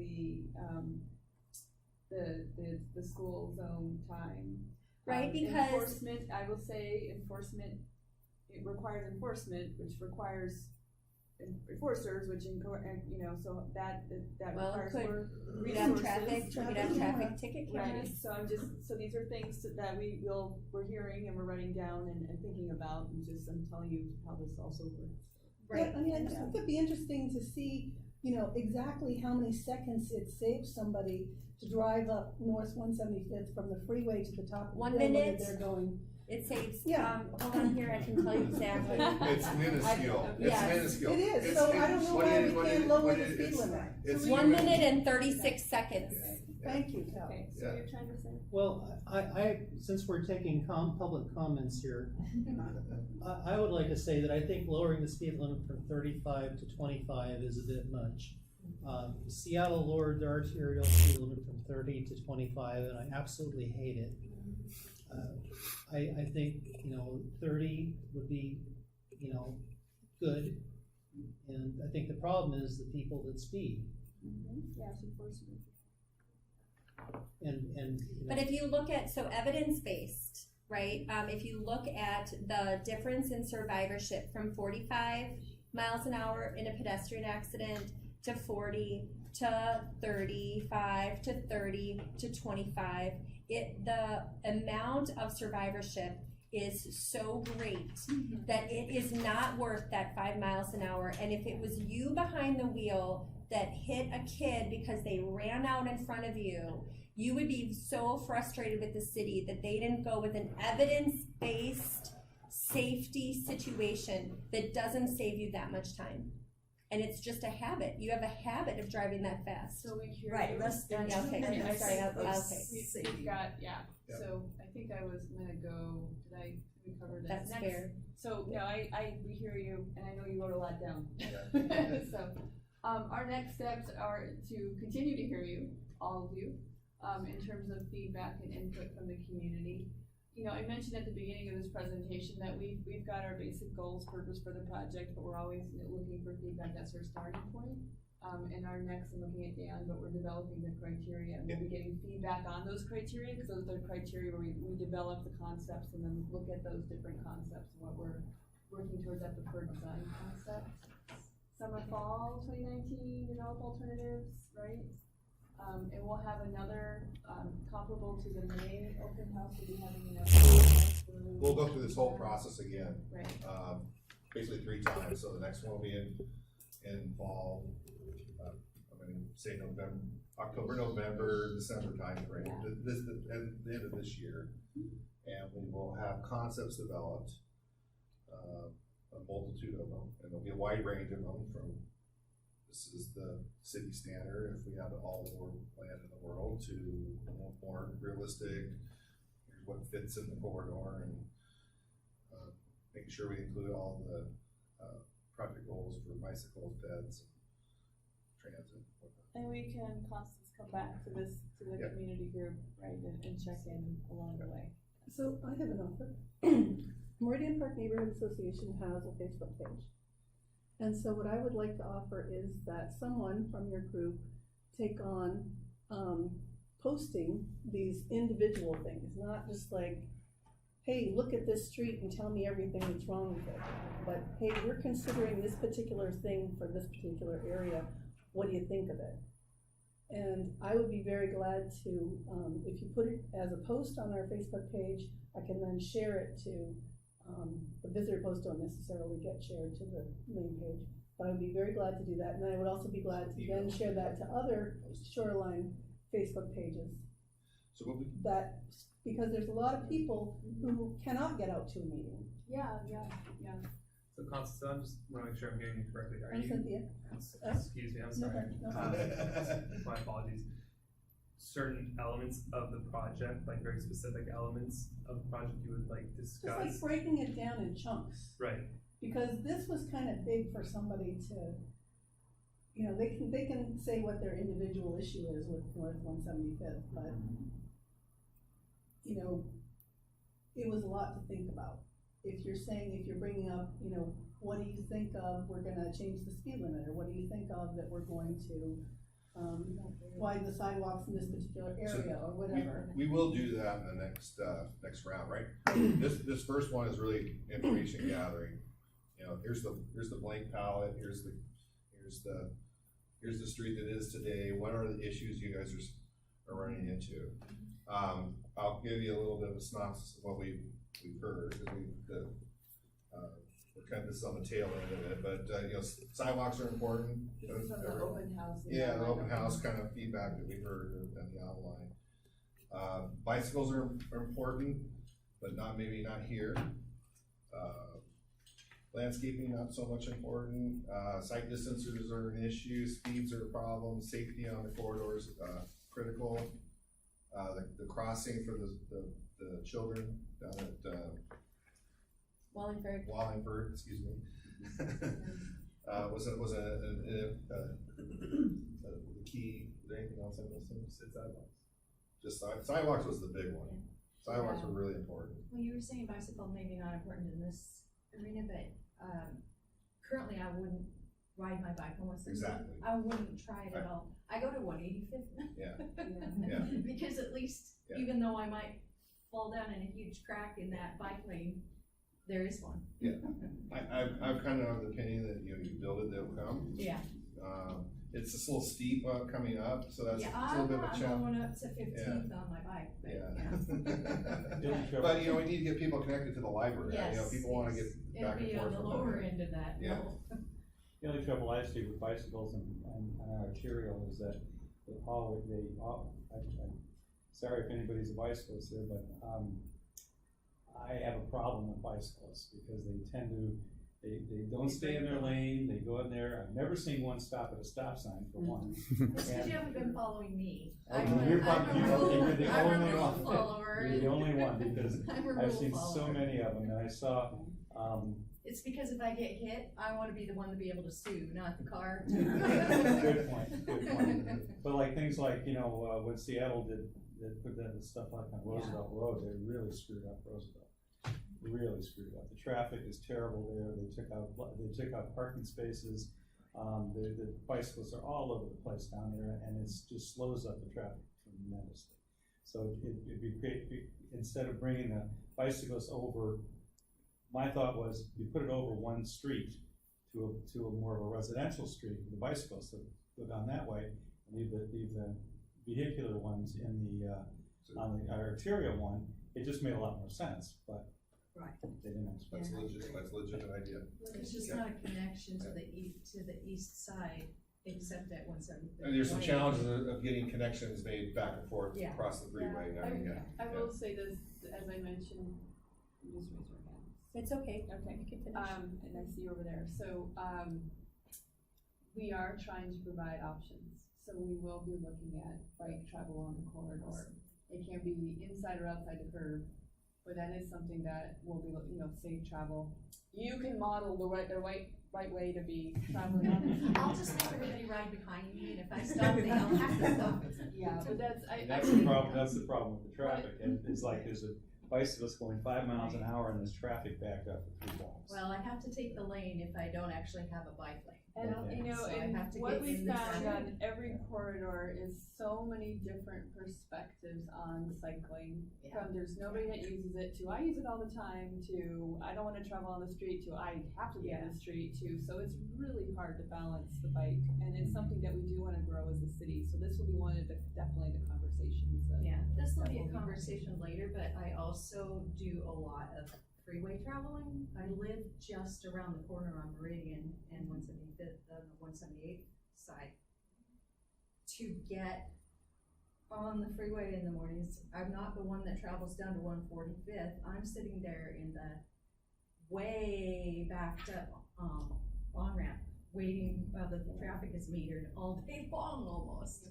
the school zone time. Right, because- Enforcement, I will say enforcement, it requires enforcement, which requires enforcers, which so that Well, requires more we could have resources. traffic ticket Right, cameras. so these are things that we're hearing and we're writing down and thinking about, and I'm telling you how this also works. Right. I mean, I just think it'd be interesting to see, exactly how many seconds it saves somebody to drive up North 175th from the freeway to the top of the 1 hill, whether minute. they're going It saves, Yeah. hold on here, I can tell you exactly. It's minuscule, it's Yes. minuscule. It is, It's- so I don't know what why it- we what can't it- lower what the it- speed it's- limit. It's 1 minute and 36 seconds. Thank you, Cal. Okay, so Yeah. you're trying to say? Well, since we're taking public comments here, I would like to say that I think lowering the speed limit from 35 to 25 is a bit much. Seattle lowered their arterial speed limit from 30 to 25, and I absolutely hate it. I think, 30 would be, good. And I think the problem is the people that speed. Yeah, it's enforcement. And But if you look at, so evidence-based, right, if you look at the difference in survivorship from 45 miles an hour in a pedestrian accident to 40 to 35 to 30 to 25, the amount of survivorship is so great that it is not worth that 5 miles an hour. And if it was you behind the wheel that hit a kid because they ran out in front of you, you would be so frustrated with the city that they didn't go with an evidence-based safety situation that doesn't save you that much time. And it's just a habit. You have a habit of driving that fast. So we hear Right, you. less than Yeah, okay, I I'm sorry, think okay. We've got, yeah, Yeah. so I think I was gonna go, we covered this. That's Next- fair. So, no, we hear you, and I know you wrote a lot down. Yeah. So, our next steps are to continue to hear you, all of you, in terms of feedback and input from the community. I mentioned at the beginning of this presentation that we've got our basic goals, purpose for the project, but we're always looking for feedback. That's our starting point. And our next, I'm looking at Dan, but we're developing the criteria, and we'll be getting feedback on those criteria, because those are the criteria where we develop the concepts and then look at those different concepts and what we're working towards that preferred design concept. Summer, fall 2019, develop alternatives, right? And we'll have another, comparable to the May open house, we'll be having another. We'll go through this whole process again, Right. basically 3 times, so the next one will be in fall, say November, October, November, December timeframe, at the end of this year. And we will have concepts developed, a multitude of them, and there'll be a wide range of them from, this is the city standard, if we have all the land in the world, to more realistic, here's what fits in the corridor, and making sure we include all the project goals for bicycles, peds, transit. And we can constantly come back to this, to the Yep. community group, right, and check in along the way. So I have an offer. Meridian Park Neighborhood Association has a Facebook page. And so what I would like to offer is that someone from your group take on posting these individual things, not just like, hey, look at this street and tell me everything that's wrong with it. But hey, we're considering this particular thing for this particular area. What do you think of it? And I would be very glad to, if you put it as a post on our Facebook page, I can then share it to, the visitor posts don't necessarily get shared to the main page, but I would be very glad to do that. And I would also be glad to then share that to other shoreline Facebook pages. So we'll be, That, because there's a lot of people who cannot get out to a meeting. Yeah. So Constance, I'm just want to make sure I'm getting you correctly. Are I'm you? Cynthia. Excuse me, I'm sorry. No. My apologies. Certain elements of the project, like very specific elements of the project, you would like Just discuss. like breaking it down in chunks. Right. Because this was kind of big for somebody to, they can say what their individual issue is with North 175th, but, it was a lot to think about. If you're bringing up, what do you think of, we're gonna change the speed limit, or what do you think of that we're going to, widen the sidewalks in this particular area, or whatever. we will do that in the next round, right? This first one is really information gathering. Here's the blank palette, here's the street that is today, what are the issues you guys are running into? I'll give you a little bit of a synopsis of what we've heard, because we're kind of this on the tail end of it, but, sidewalks are important. This is from the open house. Yeah, the open house kind of feedback that we heard and the outline. Bicycles are important. but maybe not here. Landscaping, not so much important. Site distances are an issue, speeds are a problem, safety on the corridors, critical. The crossing for the children down at, Wallingford, excuse me. was a key. Is there anything else I missed? Sidewalks. Just sidewalks was the big one. Sidewalks were really important. Well, you were saying bicycle maybe not important in this arena, but currently I wouldn't ride my bike on 175th. Exactly. I wouldn't try it at all. I go to 185th. Yeah. Yeah. Because at least, even though I might fall down in a huge crack in that bike lane, there is one. Yeah. I'm kind of the opinion that, you build it, they'll come. Yeah. It's just a little steep coming up, so that's Yeah, a little bit of a I'm challenge. going up to 15th on my bike, but Yeah. But, we need to get people connected to the library. Yes, People want to get back and it'll forth. be on the from lower there. end of that. Yeah. The only trouble I see with bicycles and arterial is that I'm sorry if anybody's a bicyclist here, but I have a problem with bicyclists because they tend to, they don't stay in their lane, they go in there. I've never seen one stop at a stop sign for one. It's because you haven't been following me. You're the I'm only a rule one. follower. You're the only one because I'm a rule I've seen so follower. many of them, and I saw, It's because if I get hit, I wanna be the one to be able to sue, not the car. good point. But like things like, when Seattle they put that stuff like on Roosevelt Road, they really screwed up Roosevelt. Really screwed up. The traffic is terrible there. They took out parking spaces. The bicyclists are all over the place down there, and it just slows up the traffic tremendously. So it'd be great, instead of bringing the bicyclists over, my thought was you put it over one street to a more of a residential street for the bicyclists to go down that way, and leave the vehicular ones on the arterial one. It just made a lot more sense, but Right. they didn't expect That's it. a legitimate idea. There's just not a connection to the east side, except at 175th. And there's some challenges of getting connections made back and forth across the freeway. I will say this, as I mentioned, you just raise your hand. It's okay. Okay. You can finish. And I see you over there, so, we are trying to provide options, so we will be looking at bike travel on the corridor. It can be inside or outside the curve, but that is something that will be, safe travel. You can model the right way to be traveling on it. I'll just make everybody ride behind me, and if I stop, they don't have to stop. Yeah, but that's, That's the problem. That's the problem with the traffic. And it's like there's a bicyclist going 5 miles an hour, and there's traffic backed up for 3 blocks. Well, I have to take the lane if I don't actually have a bike lane. And, So I have to what get we in the found center. on every corridor is so many different perspectives on cycling. Yeah. From there's nobody that uses it, to I use it all the time, to I don't wanna travel on the street, to I have to be on the street, to, so it's really hard to balance the bike. And it's something that we do wanna grow as a city, so this will be one of the, definitely the conversations that. Yeah, this will that be a we'll conversation later, but I also do a lot of freeway traveling. I live just around the corner on Meridian and 175th, on the 178th side. To get on the freeway in the mornings, I'm not the one that travels down to 145th. I'm sitting there in the way backed up, on-ramp, waiting while the traffic is metered all day long almost.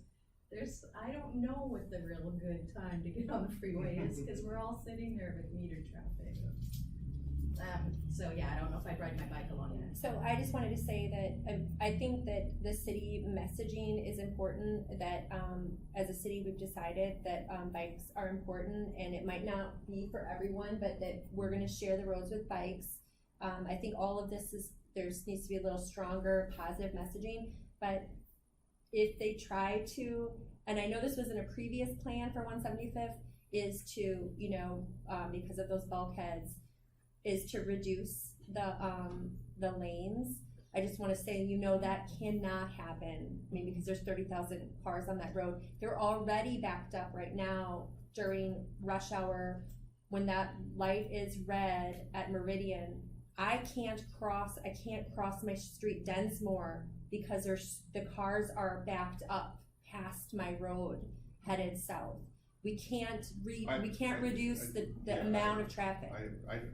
I don't know what the real good time to get on the freeway is, because we're all sitting there with metered traffic. So yeah, I don't know if I'd ride my bike along that. So I just wanted to say that I think that the city messaging is important, that as a city, we've decided that bikes are important, and it might not be for everyone, but that we're gonna share the roads with bikes. I think all of this needs to be a little stronger, positive messaging, but if they try to, and I know this was in a previous plan for 175th, is to, because of those bulkheads, is to reduce the lanes. I just wanna say, that cannot happen. I mean, because there's 30,000 cars on that road. They're already backed up right now during rush hour. When that light is red at Meridian, I can't cross my street Densmore because the cars are backed up past my road headed south. we can't I- reduce the yeah, amount of traffic.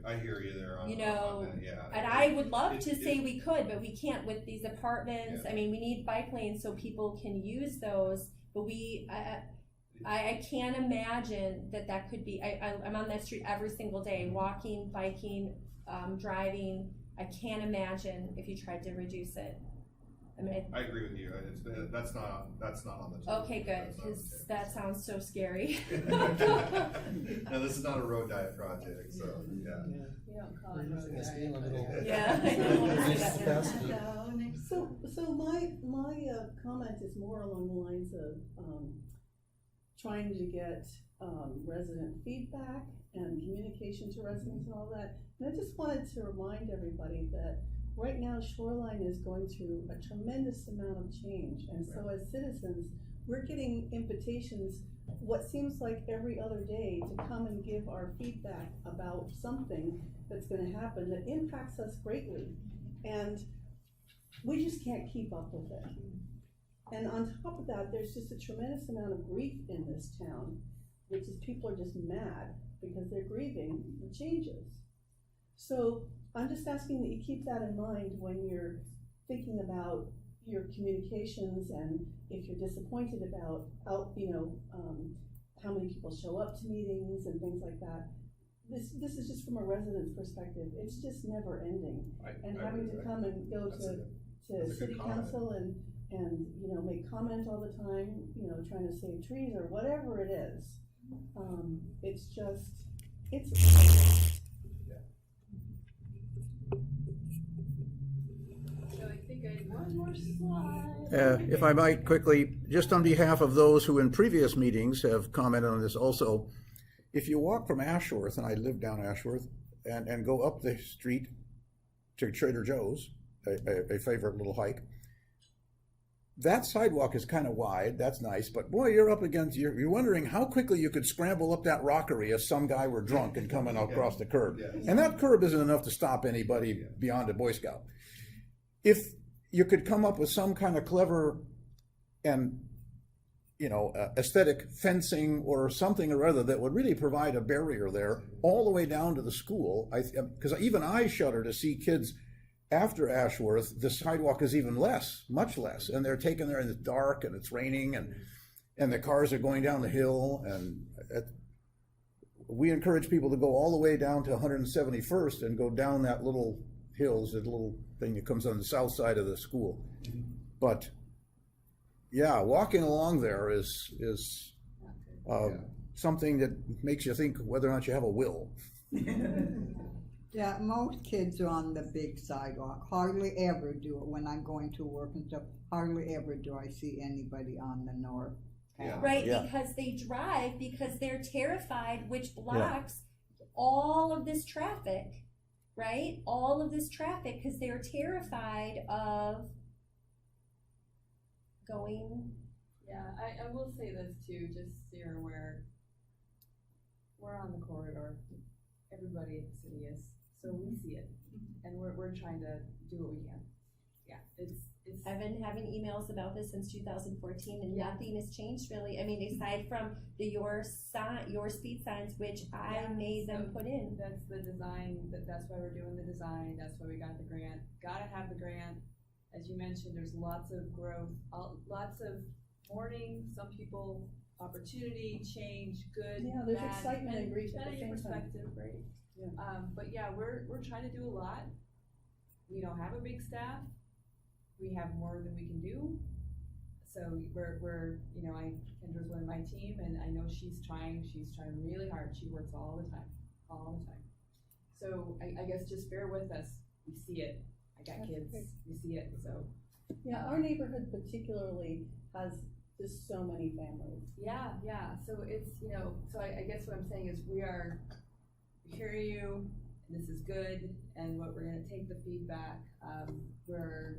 I hear you there on, You know, on that, yeah. And I would love It- to say we could, but we can't with these apartments. I mean, we need bike lanes so people can use those, but I can't imagine that could be, I'm on that street every single day, walking, biking, driving. I can't imagine if you tried to reduce it. I mean, I agree with you, that's not on the table. okay, good, because that sounds so scary. No, this is not a road diet project, so, yeah. We don't call it Reducing road the speed diet, limit. but- Yeah, I know. Reduce capacity. So my comment is more along the lines of, trying to get, resident feedback and communication to residents and all that. And I just wanted to remind everybody that right now Shoreline is going through a tremendous amount of change. And so as citizens, we're getting invitations, what seems like every other day, to come and give our feedback about something that's gonna happen that impacts us greatly. And we just can't keep up with it. And on top of that, there's just a tremendous amount of grief in this town, which is people are just mad because they're grieving the changes. So I'm just asking that you keep that in mind when you're thinking about your communications, and if you're disappointed about how many people show up to meetings and things like that. This is just from a resident's perspective. It's just never ending. And having to come and go to city council and make comment all the time, trying to save trees or whatever it is. It's a lot. So I think I had one more slide. If I might quickly, just on behalf of those who in previous meetings have commented on this also, if you walk from Ashworth, and I live down Ashworth, and go up the street to Trader Joe's, a favorite little hike, that sidewalk is kind of wide, that's nice, but boy, you're up against, you're wondering how quickly you could scramble up that rockery if some guy were drunk and coming across the curb. And that curb isn't enough to stop anybody beyond a Boy Scout. If you could come up with some kind of clever and aesthetic fencing or something or other that would really provide a barrier there all the way down to the school, because even I shudder to see kids after Ashworth, the sidewalk is even less, much less, and they're taken there in the dark and it's raining and the cars are going down the hill, and we encourage people to go all the way down to 171st and go down that little hills, that little thing that comes on the south side of the school. But yeah, walking along there is something that makes you think whether or not you have a will. Yeah, most kids are on the big sidewalk. Hardly ever do it when I'm going to work and stuff. Hardly ever do I see anybody on the north. Right, because they drive because they're terrified, which blocks all of this traffic, right? All of this traffic because they're terrified of going. Yeah, I will say this too, just so you're aware. We're on the corridor. Everybody at the city is. So we see it, and we're trying to do what we can. Yeah, it's. I've been having emails about this since 2014, and nothing has changed really. I mean, aside from your speed signs, which I made them put in. That's the design. That's why we're doing the design. That's why we got the grant. Gotta have the grant. As you mentioned, there's lots of growth, lots of mourning. Some people opportunity, change, good. Yeah, there's bad, excitement and grief at the depending on same time. perspective, right? Yeah. But yeah, we're trying to do a lot. We don't have a big staff. We have more than we can do. So Kendra's one of my team, and I know she's trying really hard. She works all the time. So I guess just bear with us. We see it. I got kids. Great. We see it. So Yeah, our neighborhood particularly has just so many families. yeah. So it's so I guess what I'm saying is we hear you, and this is good, and what we're gonna take the feedback. We're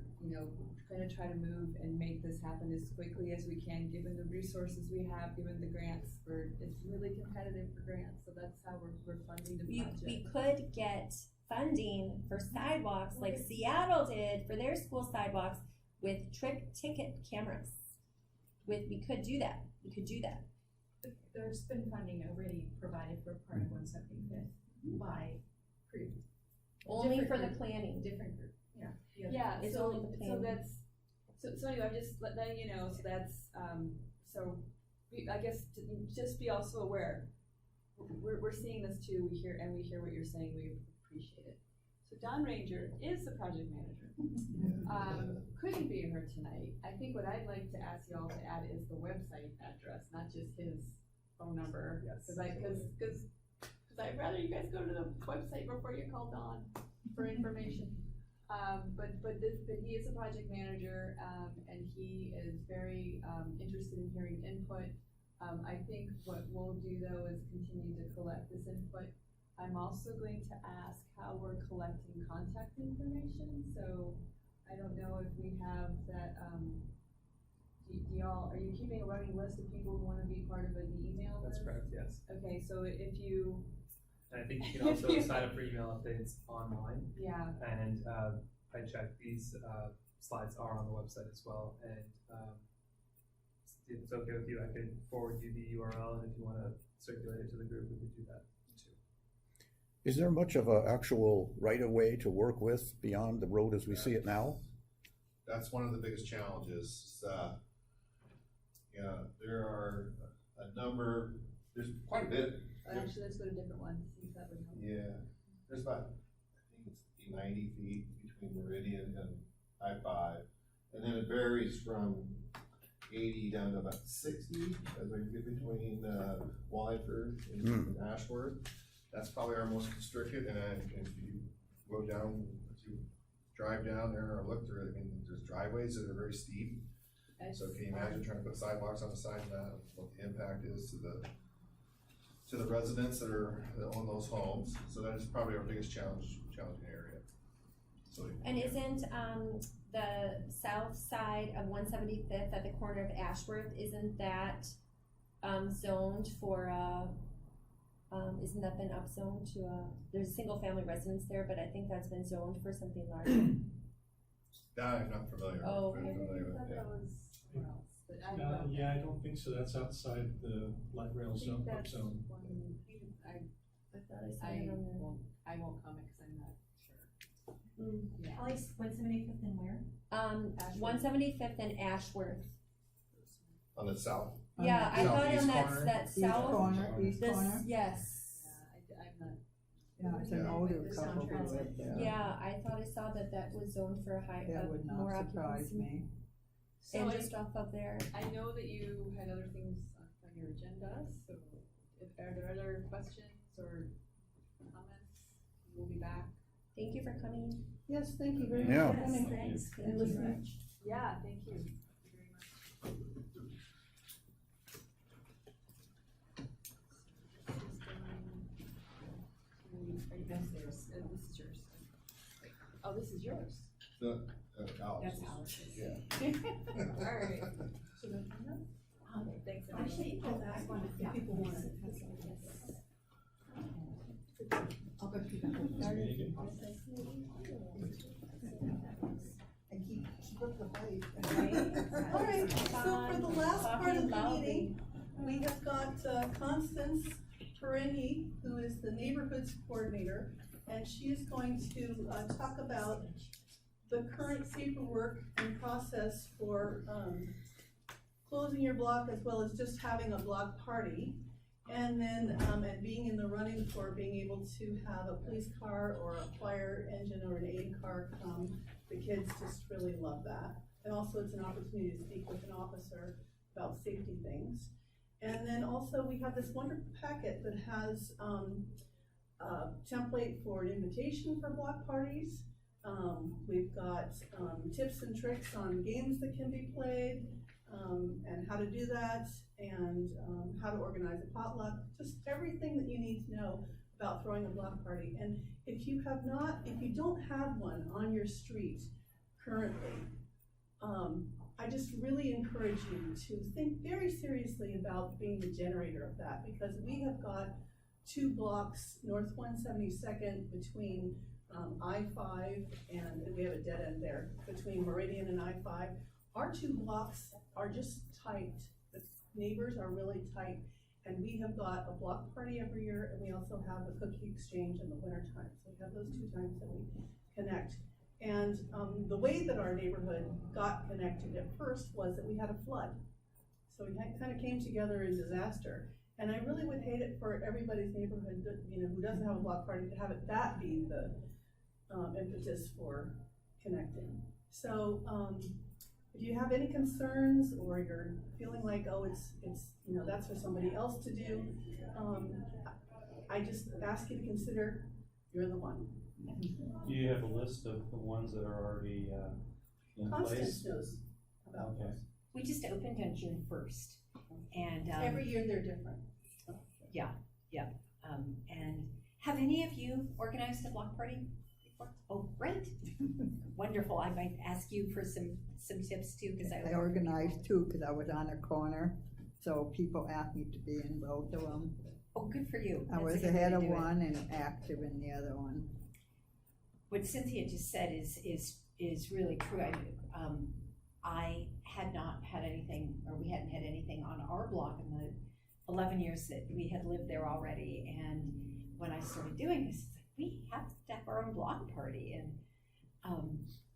gonna try to move and make this happen as quickly as we can, given the resources we have, given the grants. It's really competitive for grants, so that's how we're funding the project. We could get funding for sidewalks like Seattle did for their school sidewalks with trip ticket cameras. We could do that. There's been funding already provided for part of 175th by group. Only Different for the group. planning. Different group, yeah. Yeah, It's so, only the so planning. that's, so anyway, I'm just letting you know, so that's, so, I guess, just be also aware. We're seeing this too, we hear what you're saying, we appreciate it. So Don Ranger is the project manager. Couldn't be here tonight. I think what I'd like to ask y'all to add is the website address, not just his phone number. Yes. Cause I'd rather you guys go to the website before you call Don for information. But he is a project manager, and he is very, interested in hearing input. I think what we'll do though is continue to collect this input. I'm also going to ask how we're collecting contact information, so I don't know if we have that, are you keeping a running list of people who wanna be part of an email list? That's correct, yes. Okay, so if you, And I think you can also sign up for email updates online. yeah, And I checked, these slides are on the website as well. And if it's okay with you, I could forward you the URL, and if you want to circulate it to the group, we could do that too. Is there much of an actual right-of-way to work with beyond the road as we see it now? That's one of the biggest challenges. There are a number, there's quite a bit. actually, let's go to a different one, see if that would help. Yeah, there's about, I think it's 90 feet between Meridian and I-5. And then it varies from 80 down to about 60 as we get between Wallingford and Ashworth. That's probably our most constricted, and if you go down, if you drive down there or look through it, I mean, there's driveways that are very steep. So can you imagine trying to put sidewalks on the side of that, what the impact is to the residents that own those homes? So that is probably our biggest challenging area. So, And isn't the south side of 175th at the corner of Ashworth, isn't that zoned for isn't that been upzoned to there's a single family residence there, but I think that's been zoned for something larger. that I'm not familiar with. Oh, I'm okay. familiar with, I thought yeah. that was somewhere else, but I don't. Yeah, I don't think so, that's outside the light rail I think zone, that's zone. one, I thought I saw it on there. I won't comment because I'm not sure. Yeah. Alex, 175th and where? 175th and Ashworth. On the south. Yeah, I thought on Southeast that, corner. that East south, corner, east this, corner. yes. I'm not. Yeah, it's an Yeah. older This couple sounds who lived there. Yeah, I thought I saw that was zoned for a high, That would more not surprise occupancy. me. So And I- just off of there. I know that you had other things on your agenda, so are there other questions or comments? We'll be back. Thank you for coming. Yes, thank you very Yeah. much for coming. Thanks. And listening. Yeah, thank you. Thank you very much. Are you guys there? This is yours. Oh, this is yours. That's That's ours. Yeah. All right. Thanks. everybody. Actually, I'll ask one if people want to. I'll go through that. And keep up the fight. All right, so for the last part Talking of the loudly. meeting, we have got Constance Perenni, who is the neighborhoods coordinator, and she is going to talk about the current paperwork and process for closing your block as well as just having a block party. And then, and being in the running for being able to have a police car or a fire engine or an aid car come. The kids just really love that. And also it's an opportunity to speak with an officer about safety things. And then also we have this wonderful packet that has a template for an invitation for block parties. We've got tips and tricks on games that can be played, and how to do that, and how to organize a potluck, just everything that you need to know about throwing a block party. And if you don't have one on your street currently, I just really encourage you to think very seriously about being the generator of that, because we have got 2 blocks, North 172nd between I-5, and we have a dead end there, between Meridian and I-5. Our 2 blocks are just tight. The neighbors are really tight. And we have got a block party every year, and we also have a cookie exchange in the winter time. So we have those 2 times that we connect. And the way that our neighborhood got connected at first was that we had a flood. So we kind of came together in disaster. And I really would hate it for everybody's neighborhood that, you know, who doesn't have a block party to have it that be the impetus for connecting. So if you have any concerns or you're feeling like, oh, it's you know, that's for somebody else to do, I just ask you to consider you're the one. Do you have a list of the ones that are already in Constance place? knows about Okay. those. We just opened on June 1st, and Every year they're different. and have any of you organized a block party before? Oh, great, wonderful. I might ask you for some tips too, because I organized 2 because I was on a corner, so people asked me to be in both of them. Oh, good for you. I That's a was good way ahead to of do it. one and active in the other one. What Cynthia just said is really true. I had not had anything, or we hadn't had anything on our block in the 11 years that we had lived there already. And when I started doing this, it's like, we have to have our own block party. And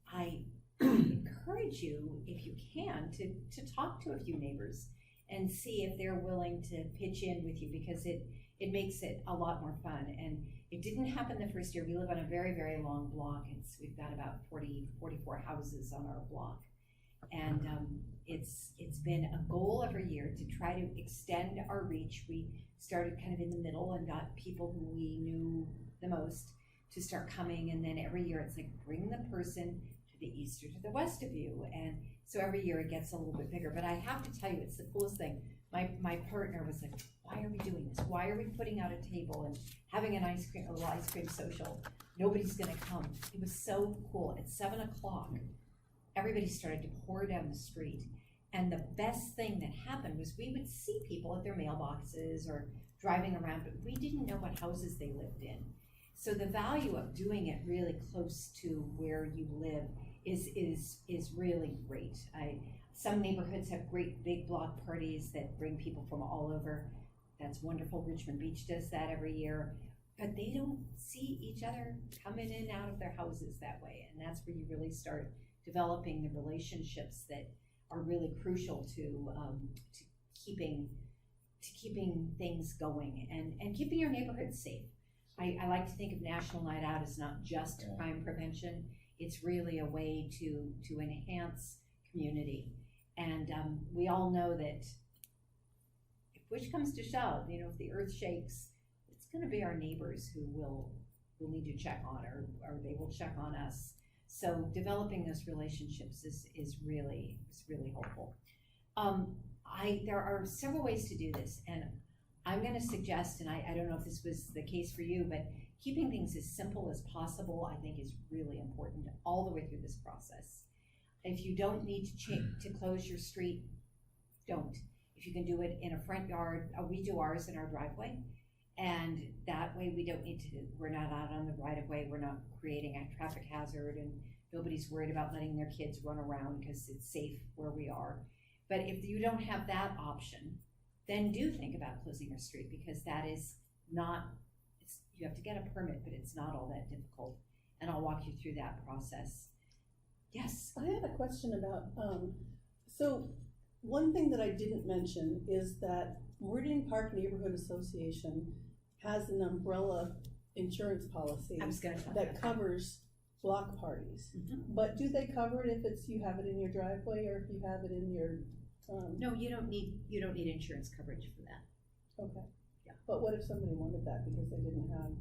I encourage you, if you can, to talk to a few neighbors and see if they're willing to pitch in with you, because it makes it a lot more fun. And it didn't happen the first year. We live on a very, very long block. We've got about 44 houses on our block. And it's been a goal every year to try to extend our reach. We started kind of in the middle and got people who we knew the most to start coming, and then every year it's like, bring the person to the east or to the west of you. And so every year it gets a little bit bigger. But I have to tell you, it's the coolest thing. My partner was like, why are we doing this? Why are we putting out a table and having a little ice cream social? Nobody's gonna come. It was so cool. At 7 o'clock, everybody started to pour down the street. And the best thing that happened was we would see people at their mailboxes or driving around, but we didn't know what houses they lived in. So the value of doing it really close to where you live is really great. Some neighborhoods have great big block parties that bring people from all over. That's wonderful. Richmond Beach does that every year. But they don't see each other coming in and out of their houses that way. And that's where you really start developing the relationships that are really crucial to keeping things going and keeping your neighborhood safe. I like to think of National Night Out as not just crime prevention. It's really a way to enhance community. And we all know that if push comes to shove, you know, if the earth shakes, it's going to be our neighbors who will need to check on, or they will check on us. So developing those relationships is really helpful. There are several ways to do this, and I'm going to suggest, and I don't know if this was the case for you, but keeping things as simple as possible, I think, is really important all the way through this process. If you don't need to close your street, don't. If you can do it in a front yard, we do ours in our driveway, and that way we're not out on the right of way, we're not creating a traffic hazard, and nobody's worried about letting their kids run around because it's safe where we are. But if you don't have that option, then do think about closing your street, because that is not, you have to get a permit, but it's not all that difficult. And I'll walk you through that process. Yes? I had a question about, so one thing that I didn't mention is that Meridian Park Neighborhood Association has an umbrella insurance policy that covers block parties. Mm-hmm. But do they cover it if you have it in your driveway, or if you have it in your? No, you don't need insurance coverage for that. Okay. Yeah. But what if somebody wanted that because they didn't have,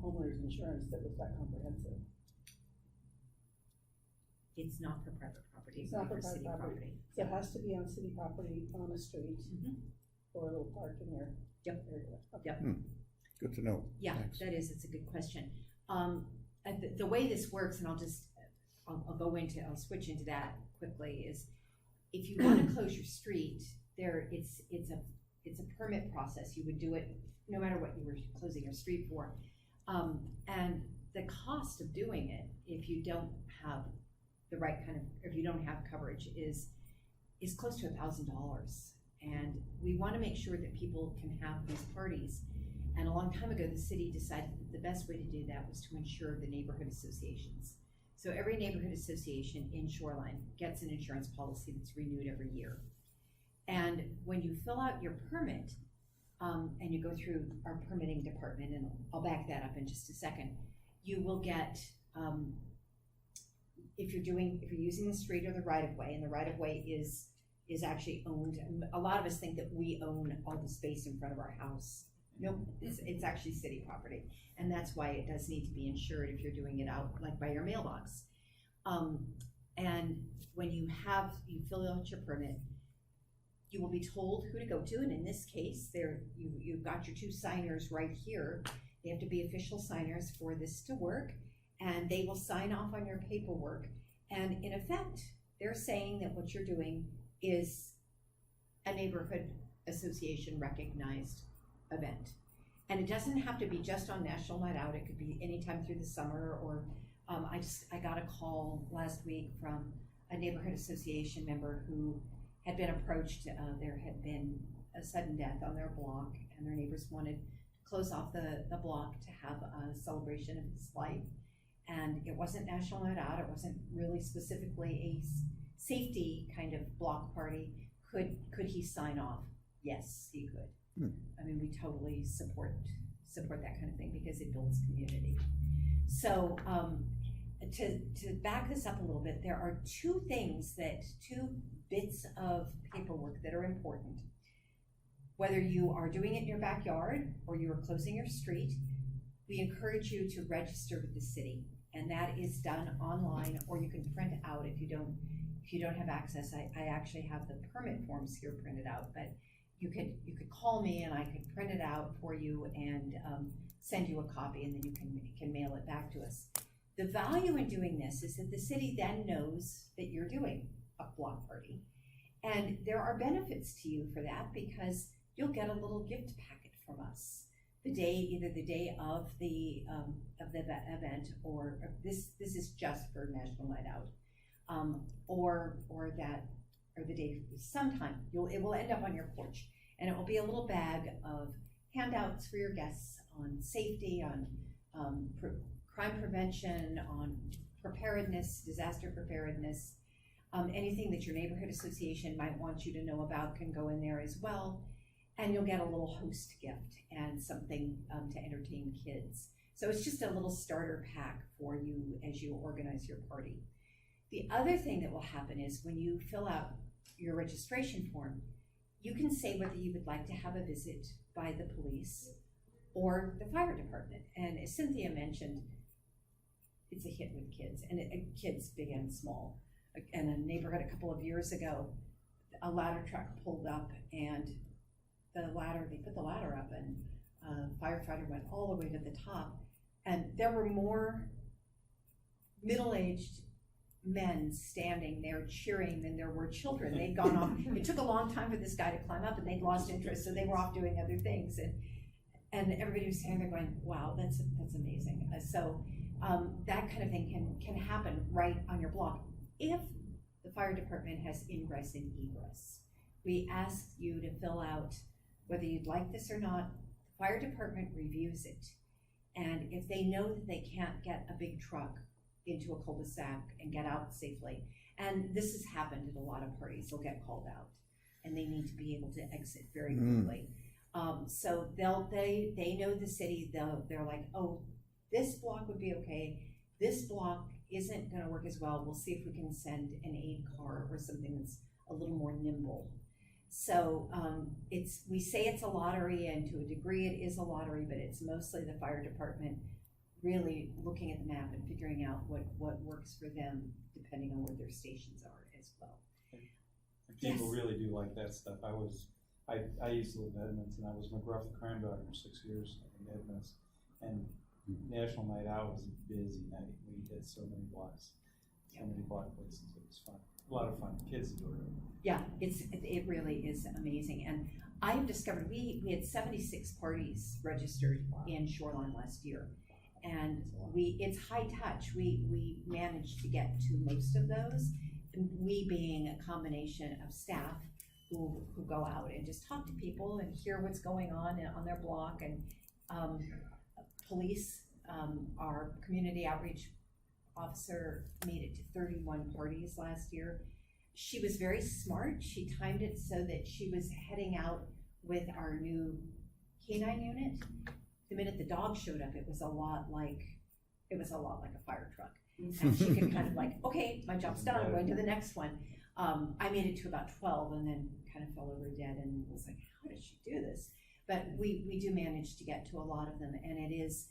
homeowners insurance that was that comprehensive? It's not for private property. It's not for city private property. So it has to be on city property, on a street, or a little park in your area. Okay. Yep. Good to know. Yeah, Thanks. it's a good question. The way this works, and I'll switch into that quickly, is if you want to close your street, it's a permit process. You would do it no matter what you were closing your street for. And the cost of doing it, if you don't have the right if you don't have coverage, is close to $1,000. and we wanna make sure that people can have these parties. And a long time ago, the city decided that the best way to do that was to insure the neighborhood associations. So every neighborhood association in Shoreline gets an insurance policy that's renewed every year. And when you fill out your permit, and you go through our permitting department, and I'll back that up in just a second, you will get, if you're using the street or the right of way, and the right of way is actually owned, a lot of us think that we own all the space in front of our house. Nope, it's actually city property, and that's why it does need to be insured if you're doing it out like by your mailbox. And when you fill out your permit, you will be told who to go to, and in this case, you've got your two signers right here. They have to be official signers for this to work, and they will sign off on your paperwork. And in effect, they're saying that what you're doing is a neighborhood association recognized event. And it doesn't have to be just on National Night Out. It could be anytime through the summer, or I got a call last week from a neighborhood association member who had been approached. There had been a sudden death on their block, and their neighbors wanted to close off the block to have a celebration of his life. And it wasn't National Night Out. It wasn't really specifically a safety kind of block party. Could he sign off? Yes, he could. I mean, we totally support that kind of thing because it builds community. So to back this up a little bit, there are two bits of paperwork that are important. Whether you are doing it in your backyard or you are closing your street, we encourage you to register with the city, and that is done online, or you can print out if you don't have access. I actually have the permit forms here printed out, but you could call me and I could print it out for you and send you a copy, and then you can mail it back to us. The value in doing this is that the city then knows that you're doing a block party, and there are benefits to you for that because you'll get a little gift packet from us either the day of the event, or this is just for National Night Out, or the day sometime. It will end up on your porch, and it will be a little bag of handouts for your guests on safety, on crime prevention, on preparedness, disaster preparedness. Anything that your neighborhood association might want you to know about can go in there as well. And you'll get a little host gift and something to entertain kids. So it's just a little starter pack for you as you organize your party. The other thing that will happen is when you fill out your registration form, you can say whether you would like to have a visit by the police or the fire department. And as Cynthia mentioned, it's a hit with kids, and kids big and small. In a neighborhood a couple of years ago, a ladder truck pulled up, and they put the ladder up, and a firefighter went all the way to the top, and there were more middle-aged men standing there cheering than there were children. They'd gone off. It took a long time for this guy to climb up, and they'd lost interest, so they were off doing other things, and everybody was standing there going, "Wow, that's amazing." So that kind of thing can happen right on your block if the fire department has ingress and egress. We ask you to fill out whether you'd like this or not. The fire department reviews it, and if they know that they can't get a big truck into a cul-de-sac and get out safely, and this has happened at a lot of parties, they'll get called out, and they need to be able to exit very quickly. So they know the city. They're like, oh, this block would be okay. This block isn't going to work as well. We'll see if we can send an aid car or something that's a little more nimble. So we say it's a lottery, and to a degree it is a lottery, but it's mostly the fire department really looking at the map and figuring out what works for them depending on where their stations are as well. People really do like that stuff. I used to live in Edmonton. I was McGruff the crime doctor for 6 years in Edmonton, and National Night Out was a busy night. We hit so many blocks, so many block places. It was fun. A lot of fun. Kids adored it. Yeah, it really is amazing. And I've discovered we had 76 parties registered in Shoreline last year. And it's high touch. We managed to get to most of those, we being a combination of staff who go out and just talk to people and hear what's going on their block. And police, our community outreach officer made it to 31 parties last year. She was very smart. She timed it so that she was heading out with our new canine unit. The minute the dog showed up, it was a lot like a fire truck. And she could kind of like, okay, my job's done, I'm going to the next one. I made it to about 12 and then kind of fell over dead and was like, how did she do this? But we do manage to get to a lot of them, and it's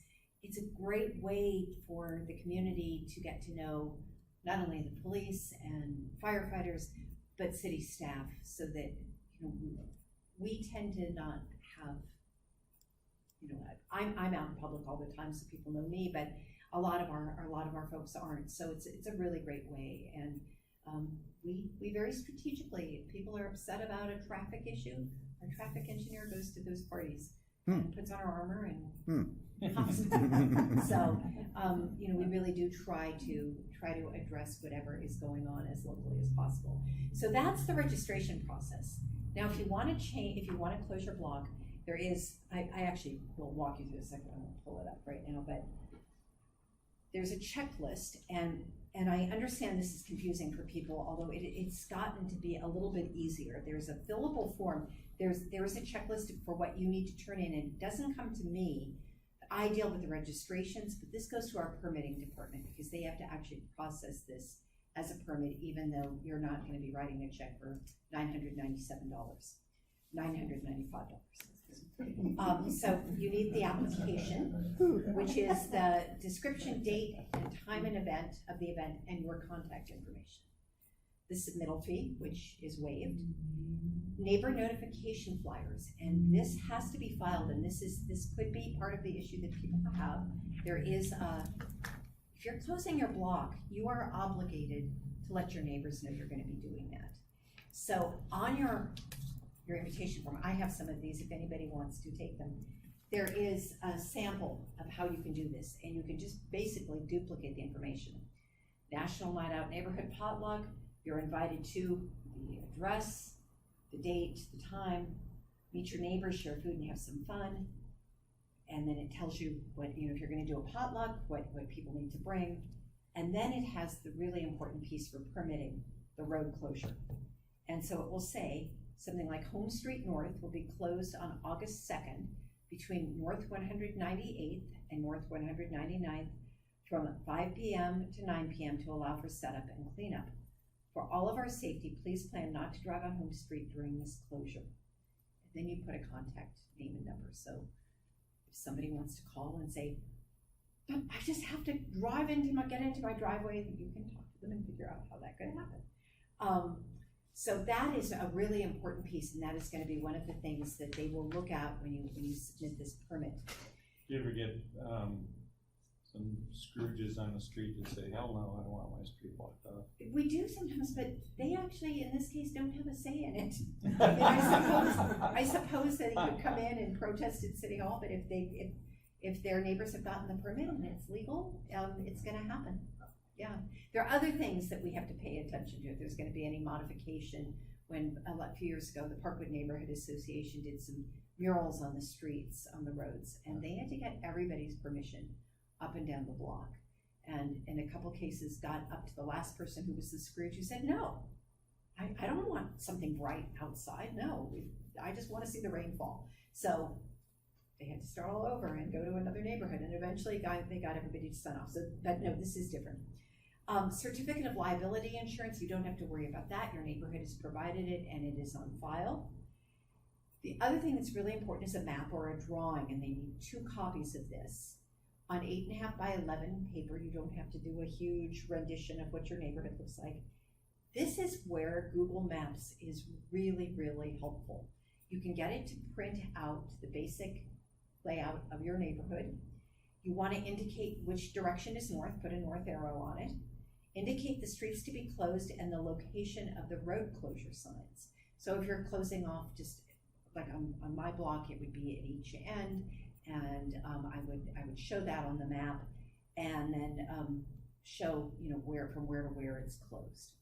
a great way for the community to get to know not only the police and firefighters, but city staff, so that, you know, we tend to not have, you know, I'm out in public all the time, so people know me, but a lot of our folks aren't. So it's a really great way, and we very strategically, if people are upset about a traffic issue, our traffic engineer goes to those parties and puts on her armor and so you know, we really do try to address whatever is going on as locally as possible. So that's the registration process. Now, if you want to close your block, there is, I actually will walk you through a second. I won't pull it up right now, but there's a checklist, and I understand this is confusing for people, although it's gotten to be a little bit easier. There's a fillable form. There is a checklist for what you need to turn in, and it doesn't come to me. I deal with the registrations, but this goes to our permitting department because they have to actually process this as a permit, even though you're not going to be writing a check for $997, $995. So you need the application, which is the description, date, and time and event of the event, and your contact information. The submittal fee, which is waived. Neighbor notification flyers, and this has to be filed, and this could be part of the issue that people have. There is if you're closing your block, you are obligated to let your neighbors know you're going to be doing that. So on your invitation form, I have some of these if anybody wants to take them. There is a sample of how you can do this, and you can just basically duplicate the information. National Night Out Neighborhood Potluck, you're invited to the address, the date, the time, meet your neighbors, share food, and have some fun. And then it tells you what, you know, if you're going to do a potluck, what people need to bring. And then it has the really important piece for permitting, the road closure. And so it will say something like Home Street North will be closed on August 2nd between North 198th and North 199th from 5 p.m. to 9 p.m. to allow for setup and cleanup. For all of our safety, please plan not to drive on Home Street during this closure. And then you put a contact name and number. So if somebody wants to call and say, but I just have to get into my driveway, you can talk to them and figure out how that could happen. So that is a really important piece, and that is going to be one of the things that they will look at when you submit this permit. Do you ever get some Scrooges on the street that say, hell no, I don't want my street blocked off? We do sometimes, but they actually, in this case, don't have a say in it. I suppose that they would come in and protest at City Hall, but if their neighbors have gotten the permit and it's legal, it's going to happen. Yeah, there are other things that we have to pay attention to. If there's going to be any modification, when a few years ago, the Parkwood Neighborhood Association did some murals on the streets, on the roads, and they had to get everybody's permission up and down the block. And in a couple cases got up to the last person who was the Scrooge, who said, no, I don't want something bright outside. No, I just want to see the rainfall. So they had to start all over and go to another neighborhood, and eventually they got everybody to sign off. So, but no, this is different. Certificate of liability insurance, you don't have to worry about that. Your neighborhood has provided it and it is on file. The other thing that's really important is a map or a drawing, and they need 2 copies of this. On 8.5 by 11 paper, you don't have to do a huge rendition of what your neighborhood looks like. This is where Google Maps is really, really helpful. You can get it to print out the basic layout of your neighborhood. You want to indicate which direction is north, put a north arrow on it. Indicate the streets to be closed and the location of the road closure signs. So if you're closing off, just like on my block, it would be at each end, and I would show that on the map, and then show, you know, from where to where it's closed.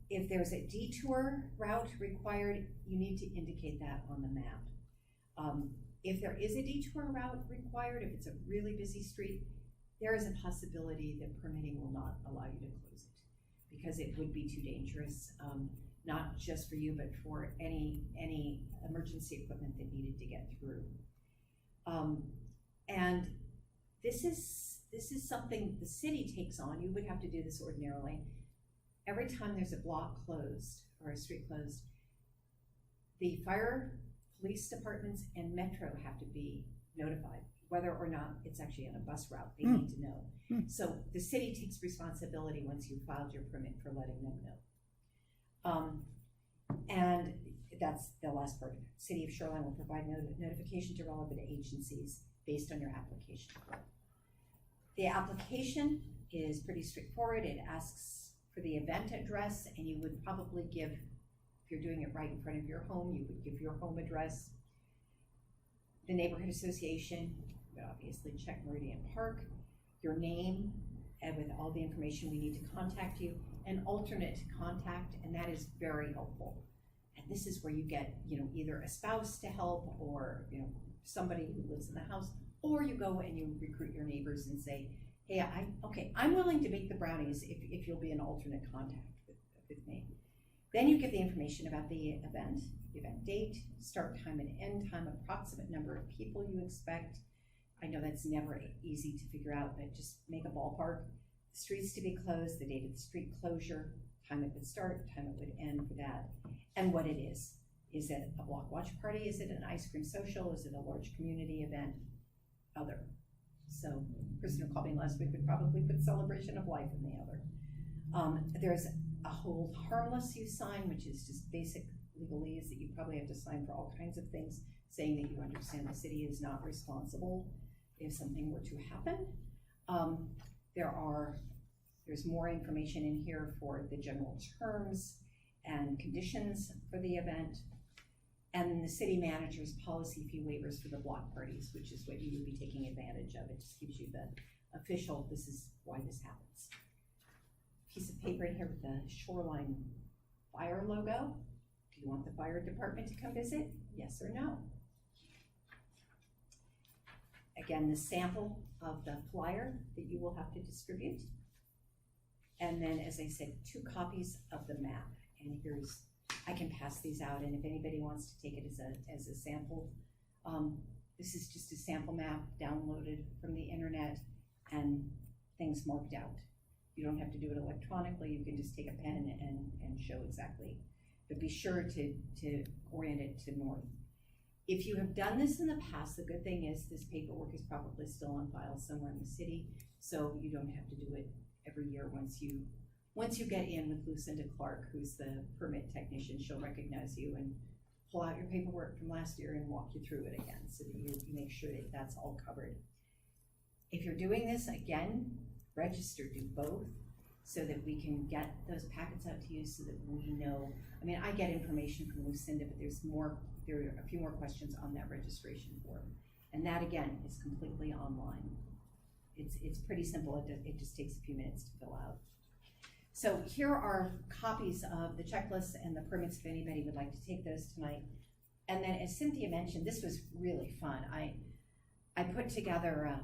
If there's a detour route required, you need to indicate that on the map. If there is a detour route required, if it's a really busy street, there is a possibility that permitting will not allow you to close it because it would be too dangerous, not just for you, but for any emergency equipment that needed to get through. And this is something the city takes on. You would have to do this ordinarily. Every time there's a block closed or a street closed, the fire, police departments, and Metro have to be notified, whether or not it's actually on a bus route. They need to know. So the city takes responsibility once you've filed your permit for letting them know. And that's the last part. City of Shoreline will provide notification to relevant agencies based on your application. The application is pretty straightforward. It asks for the event address, and you would probably give, if you're doing it right in front of your home, you would give your home address, the neighborhood association, you would obviously check Meridian Park, your name, and with all the information we need to contact you, an alternate contact, and that is very helpful. And this is where you get, either a spouse to help or, somebody who lives in the house, or you go and you recruit your neighbors and say, hey, I'm willing to make the brownies if you'll be an alternate contact with me. Then you give the information about the event date, start time and end time, approximate number of people you expect. I know that's never easy to figure out, but just make a ballpark. The streets to be closed, the date of the street closure, time it would start, time it would end for that, and what it is. Is it a block watch party? Is it an ice cream social? Is it a large community event? Other. So the person who called me last week would probably put celebration of life in the other. There's a hold harmless use sign, which is just basic legalese that you probably have to sign for all kinds of things, saying that you understand the city is not responsible if something were to happen. There's more information in here for the general terms and conditions for the event. And then the city manager's policy fee waivers for the block parties, which is what you would be taking advantage of. It just gives you the official, this is why this happens. Piece of paper in here with the Shoreline fire logo. Do you want the fire department to come visit? Yes or no? Again, the sample of the flyer that you will have to distribute. And then, as I said, 2 copies of the map. And I can pass these out, and if anybody wants to take it as a sample, this is just a sample map downloaded from the internet and things marked out. You don't have to do it electronically. You can just take a pen and show exactly, but be sure to orient it to north. If you have done this in the past, the good thing is this paperwork is probably still on file somewhere in the city, so you don't have to do it every year. Once you get in with Lucinda Clark, who's the permit technician, she'll recognize you and pull out your paperwork from last year and walk you through it again so that you make sure that that's all covered. If you're doing this, again, register, do both so that we can get those packets out to you so that we know. I mean, I get information from Lucinda, but there are a few more questions on that registration form. And that, again, is completely online. It's pretty simple. It just takes a few minutes to fill out. So here are copies of the checklists and the permits if anybody would like to take those tonight. And then, as Cynthia mentioned, this was really fun. I put together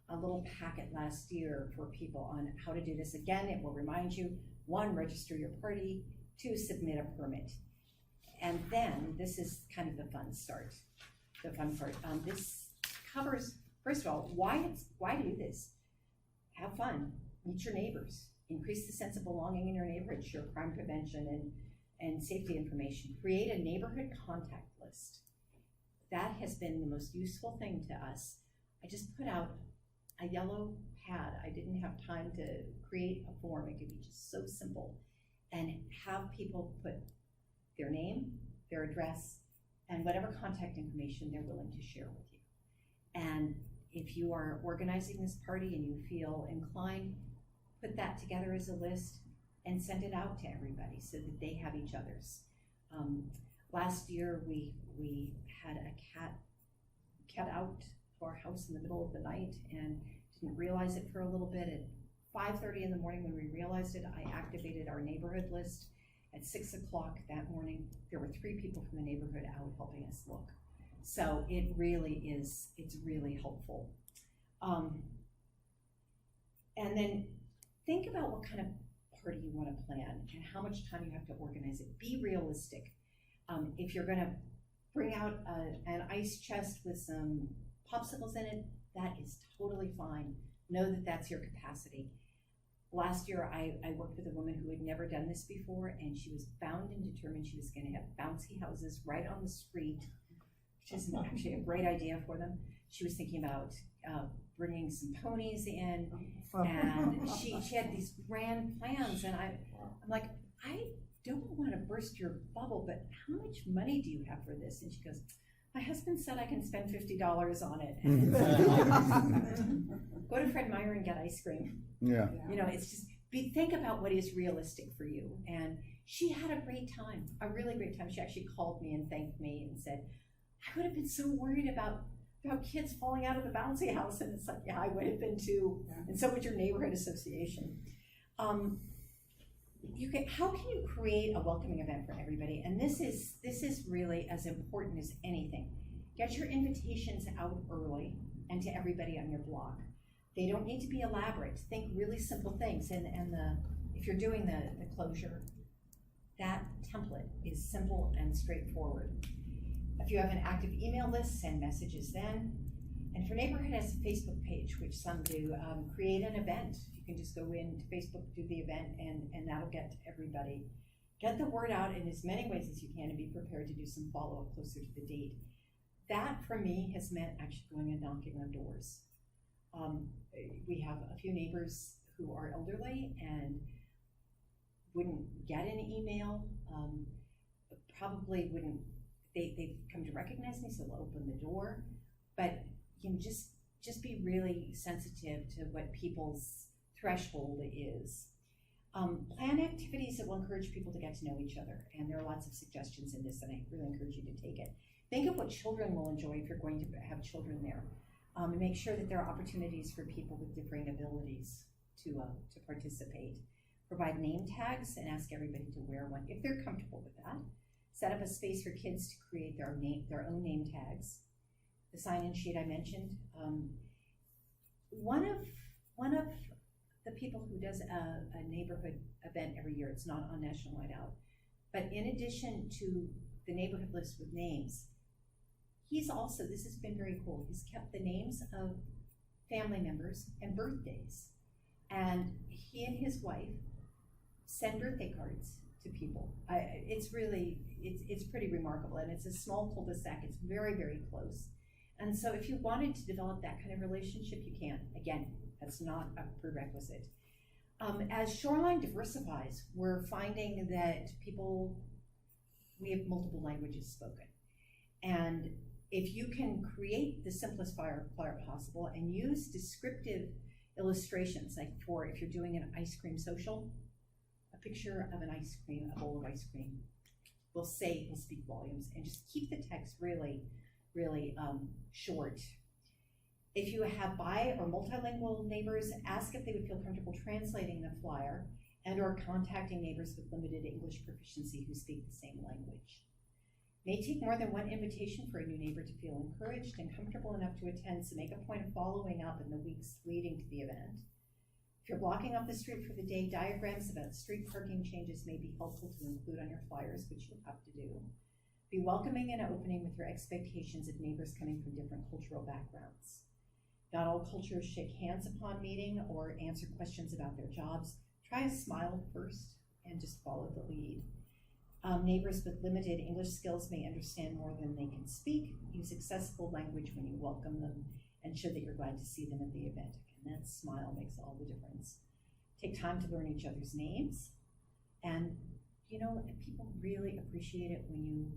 a little packet last year for people on how to do this. Again, it will remind you, 1, register your party, 2, submit a permit. And then, this is kind of the fun part. This covers, first of all, why do this? Have fun, meet your neighbors. Increase the sense of belonging in your neighborhood, share crime prevention and safety information. Create a neighborhood contact list. That has been the most useful thing to us. I just put out a yellow pad. I didn't have time to create a form. It could be just so simple. And have people put their name, their address, and whatever contact information they're willing to share with you. And if you are organizing this party and you feel inclined, put that together as a list and send it out to everybody so that they have each other's. Last year we had a cat out to our house in the middle of the night and didn't realize it for a little bit. At 5:30 in the morning when we realized it, I activated our neighborhood list At 6 o'clock that morning, there were 3 people from the neighborhood out helping us look. So it really is, it's really helpful. And then think about what kind of party you want to plan and how much time you have to organize it. Be realistic. If you're going to bring out an ice chest with some popsicles in it, that is totally fine. Know that that's your capacity. Last year, I worked with a woman who had never done this before, and she was bound and determined she was going to have bouncy houses right on the street, which isn't actually a great idea for them. She was thinking about bringing some ponies in, and she had these grand plans, and I'm like, I don't want to burst your bubble, but how much money do you have for this? And she goes, my husband said I can spend $50 on it. Go to Fred Meyer and get ice cream. Yeah. You know, it's just, think about what is realistic for you. And she had a great time, a really great time. She actually called me and thanked me and said, I would have been so worried about kids falling out of the bouncy house. And it's like, yeah, I would have been too. And so would your neighborhood association. How can you create a welcoming event for everybody? And this is really as important as anything. Get your invitations out early and to everybody on your block. They don't need to be elaborate. Think really simple things. And if you're doing the closure, that template is simple and straightforward. If you have an active email list, send messages then. And if your neighborhood has a Facebook page, which some do, create an event. You can just go into Facebook, do the event, and that'll get to everybody. Get the word out in as many ways as you can and be prepared to do some follow-up closer to the date. That, for me, has meant actually going and knocking on doors. We have a few neighbors who are elderly and wouldn't get an email, probably wouldn't, they've come to recognize me, so they'll open the door. But you know, just be really sensitive to what people's threshold is. Plan activities that will encourage people to get to know each other, and there are lots of suggestions in this, and I really encourage you to take it. Think of what children will enjoy if you're going to have children there, and make sure that there are opportunities for people with differing abilities to participate. Provide name tags and ask everybody to wear one if they're comfortable with that. Set up a space for kids to create their own name tags. The sign-in sheet I mentioned. One of the people who does a neighborhood event every year, it's not on National Night Out, but in addition to the neighborhood list with names, he's also, this has been very cool, he's kept the names of family members and birthdays. And he and his wife send birthday cards to people. It's pretty remarkable, and it's a small cul-de-sac. It's very, very close. And so if you wanted to develop that kind of relationship, you can. Again, that's not a prerequisite. As shoreline diversifies, we're finding that we have multiple languages spoken. And if you can create the simplest flyer possible and use descriptive illustrations, like if you're doing an ice cream social, a picture of a bowl of ice cream will speak volumes, and just keep the text really, really short. If you have bi or multilingual neighbors, ask if they would feel comfortable translating the flyer and or contacting neighbors with limited English proficiency who speak the same language. May take more than one invitation for a new neighbor to feel encouraged and comfortable enough to attend, so make a point of following up in the weeks leading to the event. If you're blocking off the street for the day, diagrams about street parking changes may be helpful to include on your flyers, which you'll have to do. Be welcoming and opening with your expectations of neighbors coming from different cultural backgrounds. Not all cultures shake hands upon meeting or answer questions about their jobs. Try a smile first and just follow the lead. Neighbors with limited English skills may understand more than they can speak. Use accessible language when you welcome them and show that you're glad to see them at the event. And that smile makes all the difference. Take time to learn each other's names. And people really appreciate it when you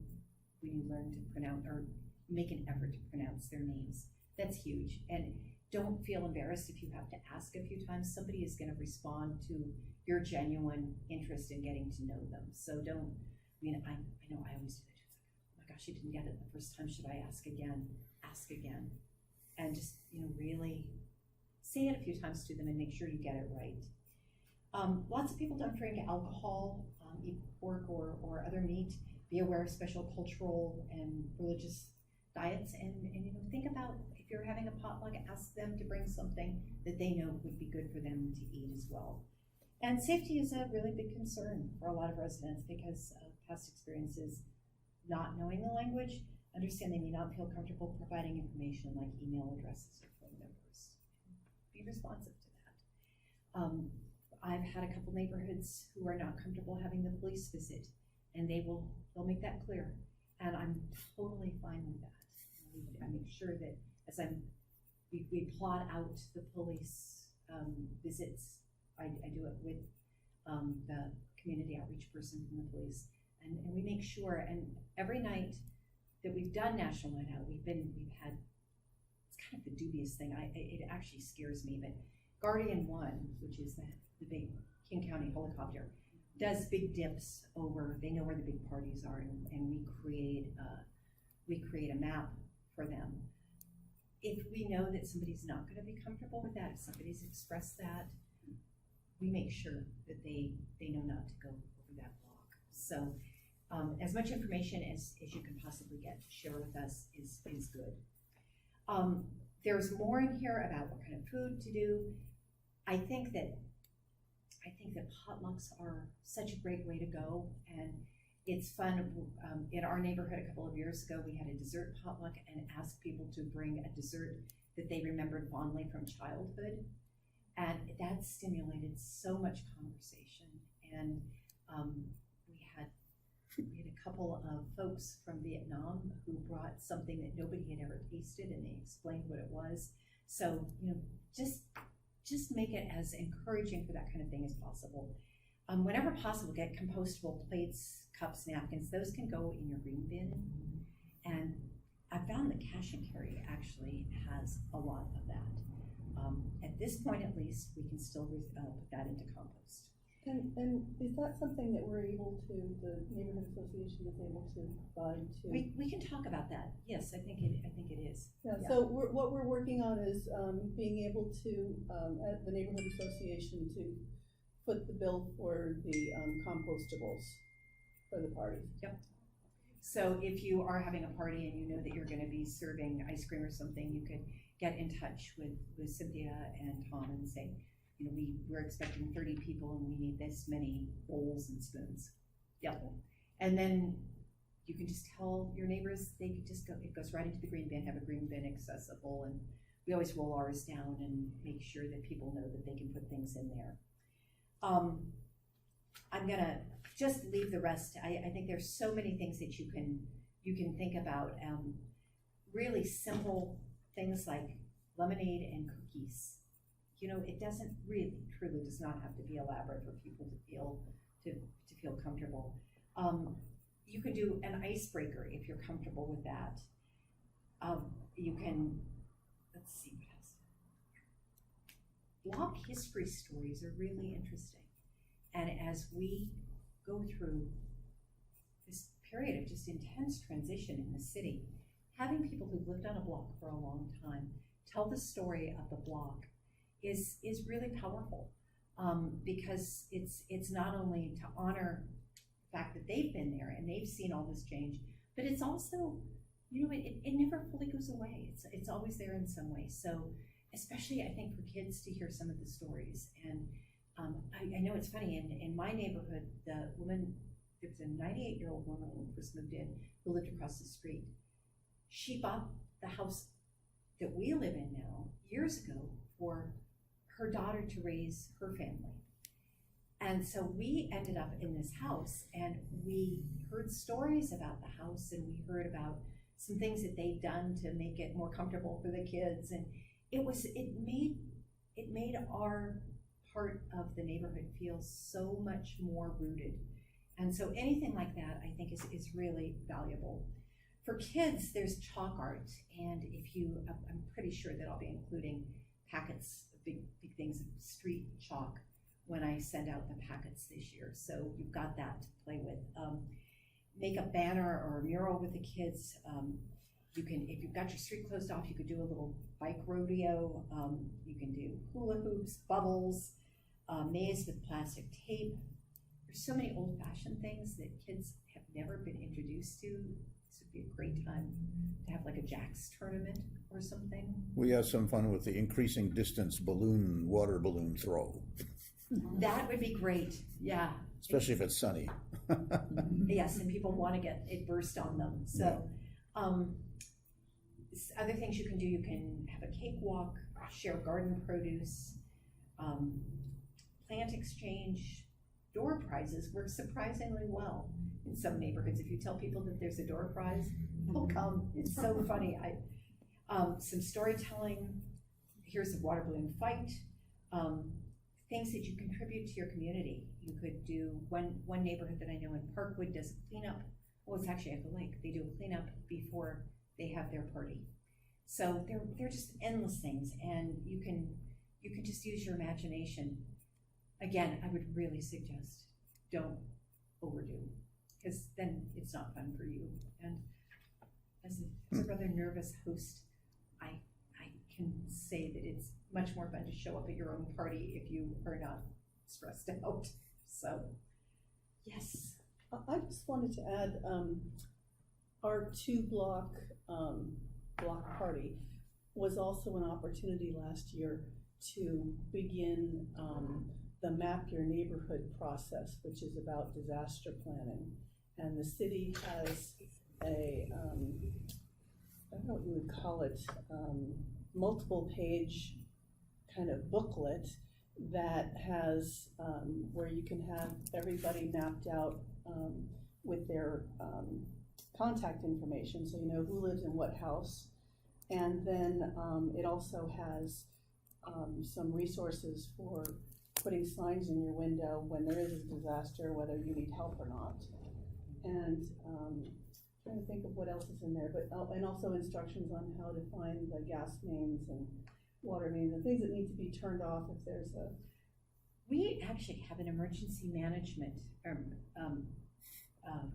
learn to pronounce or make an effort to pronounce their names. That's huge. And don't feel embarrassed if you have to ask a few times. Somebody is going to respond to your genuine interest in getting to know them. So don't, I know I always do that. It's like, oh my gosh, you didn't get it the first time. Should I ask again? Ask again. And just, really say it a few times to them and make sure you get it right. Lots of people don't drink alcohol, eat pork or or other meat. Be aware of special cultural and religious diets, and think about if you're having a potluck, ask them to bring something that they know would be good for them to eat as well. And safety is a really big concern for a lot of residents because of past experiences, not knowing the language, understand they may not feel comfortable providing information like email addresses or phone numbers. Be responsive to that. I've had a couple neighborhoods who are not comfortable having the police visit, and they'll make that clear, and I'm totally fine with that. I make sure that as we plot out the police visits, I do it with the community outreach person from the police, and we make sure. And every night that we've done National Night Out, we've had, it's kind of a dubious thing. It actually scares me, but Guardian One, which is the big King County helicopter, does big dips over. They know where the big parties are, and we create a map for them. If we know that somebody's not going to be comfortable with that, if somebody's expressed that, we make sure that they know not to go over that block. So as much information as you can possibly get to share with us is good. There's more in here about what kind of food to do. I think that potlucks are such a great way to go, and it's fun. In our neighborhood a couple of years ago, we had a dessert potluck and asked people to bring a dessert that they remembered fondly from childhood, and that stimulated so much conversation. And we had a couple of folks from Vietnam who brought something that nobody had ever tasted, and they explained what it was. So just make it as encouraging for that kind of thing as possible. Whenever possible, get compostable plates, cups, napkins. Those can go in your green bin. And I found that cash and carry actually has a lot of that. At this point, at least, we can still put that into compost. And is that something that we're able to, the neighborhood association is able to provide to? We can talk about that. Yes, I think it is. Yeah. So what we're working on is being able to, at the neighborhood association, to put the bill for the compostables for the party. Yep. So if you are having a party and you know that you're going to be serving ice cream or something, you could get in touch with Cynthia and Tom and say, we're expecting 30 people and we need this many bowls and spoons. Yep. And then you can just tell your neighbors, they could just go, it goes right into the green bin, have a green bin accessible, and we always roll ours down and make sure that people know that they can put things in there. I'm gonna just leave the rest. I think there's so many things that you can think about. Really simple things like lemonade and cookies. It doesn't really, truly does not have to be elaborate for people to feel comfortable. You could do an icebreaker if you're comfortable with that. You can, let's see what else. Block history stories are really interesting. And as we go through this period of just intense transition in the city, having people who've lived on a block for a long time tell the story of the block is really powerful, because it's not only to honor the fact that they've been there and they've seen all this change, but it's also, it never fully goes away. It's always there in some way. So especially I think for kids to hear some of the stories. And I know it's funny, in my neighborhood, the woman, there was a 98-year-old woman when we first moved in who lived across the street. She bought the house that we live in now years ago for her daughter to raise her family. And so we ended up in this house, and we heard stories about the house, and we heard about some things that they'd done to make it more comfortable for the kids. And it made our part of the neighborhood feel so much more rooted. And so anything like that, I think, is really valuable. For kids, there's chalk art, and I'm pretty sure that I'll be including packets, big things of street chalk when I send out the packets this year. So you've got that to play with. Make a banner or a mural with the kids. You can, if you've got your street closed off, you could do a little bike rodeo. You can do hula hoops, bubbles, maze with plastic tape, there's so many old-fashioned things that kids have never been introduced to. This would be a great time to have like a jacks tournament or something. We have some fun with the increasing distance water balloon throw, That would be great, yeah. especially if it's sunny. Yes, and people want to get it burst on them, so. Other things you can do, you can have a cakewalk, share garden produce, plant exchange, door prizes work surprisingly well in some neighborhoods. If you tell people that there's a door prize, they'll come. It's so funny. Some storytelling. Here's a water balloon fight. Things that you contribute to your community. You could do one neighborhood that I know in Parkwood does a cleanup. Well, it's actually at the lake. They do a cleanup before they have their party. So they're just endless things, and you can just use your imagination. Again, I would really suggest don't overdo, because then it's not fun for you. And as a rather nervous host, I can say that it's much more fun to show up at your own party if you are not stressed out. So, yes. I just wanted to add, our 2-block party was also an opportunity last year to begin the Map Your Neighborhood process, which is about disaster planning. And the city has a, I don't know what you would call it, multiple page kind of booklet that has, where you can have everybody mapped out with their contact information, so you know who lives in what house. And then it also has some resources for putting signs in your window when there is a disaster, whether you need help or not. And trying to think of what else is in there, but and also instructions on how to find the gas mains and water mains and things that need to be turned off if there's a. We actually have an emergency management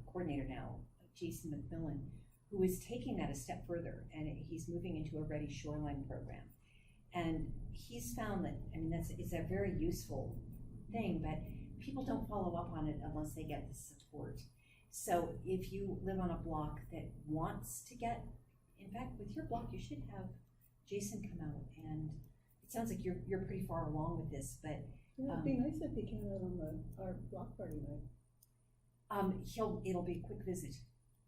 coordinator now, Jason McMillan, who is taking that a step further, and he's moving into a ready shoreline program. And he's found that, I mean, it's a very useful thing, but people don't follow up on it unless they get the support. So if you live on a block that wants to get, in fact, with your block, you should have Jason come out, and it sounds like you're pretty far along with this, but It'd be nice if he came out on our block party night. It'll be a quick visit,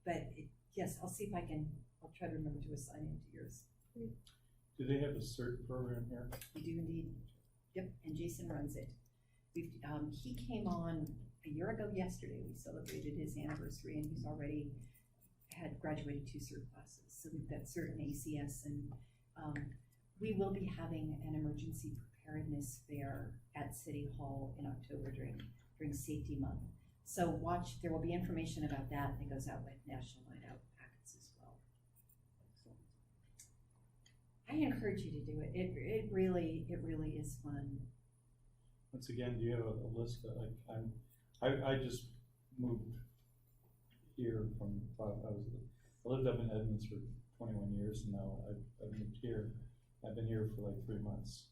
but yes, I'll see if I'll try to remember to assign him to yours. Do they have a CERT program here? We do indeed. Yep, and Jason runs it. He came on a year ago yesterday. We celebrated his anniversary, and he's already had graduated 2 CERT classes. So we've got CERT and ACS, and we will be having an emergency preparedness fair at City Hall in October during Safety Month. So watch, there will be information about that that goes out with National Night Out packets as well. I encourage you to do it. It really is fun. Once again, do you have a list that I just moved here from, I lived up in Edmonds for 21 years, and now I've moved here. I've been here for like 3 months.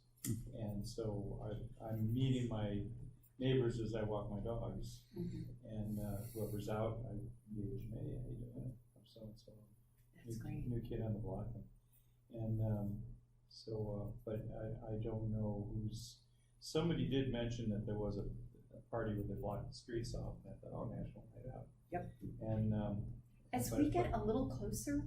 And so I'm meeting my neighbors as I walk my dogs. And whoever's out, I engage me, hey, how you doing? I'm so-and-so. That's great. New kid on the block. And but I don't know who's, somebody did mention that there was a party where they blocked the streets off, and I thought, oh, National Night Out. Yep. And as we get a little closer,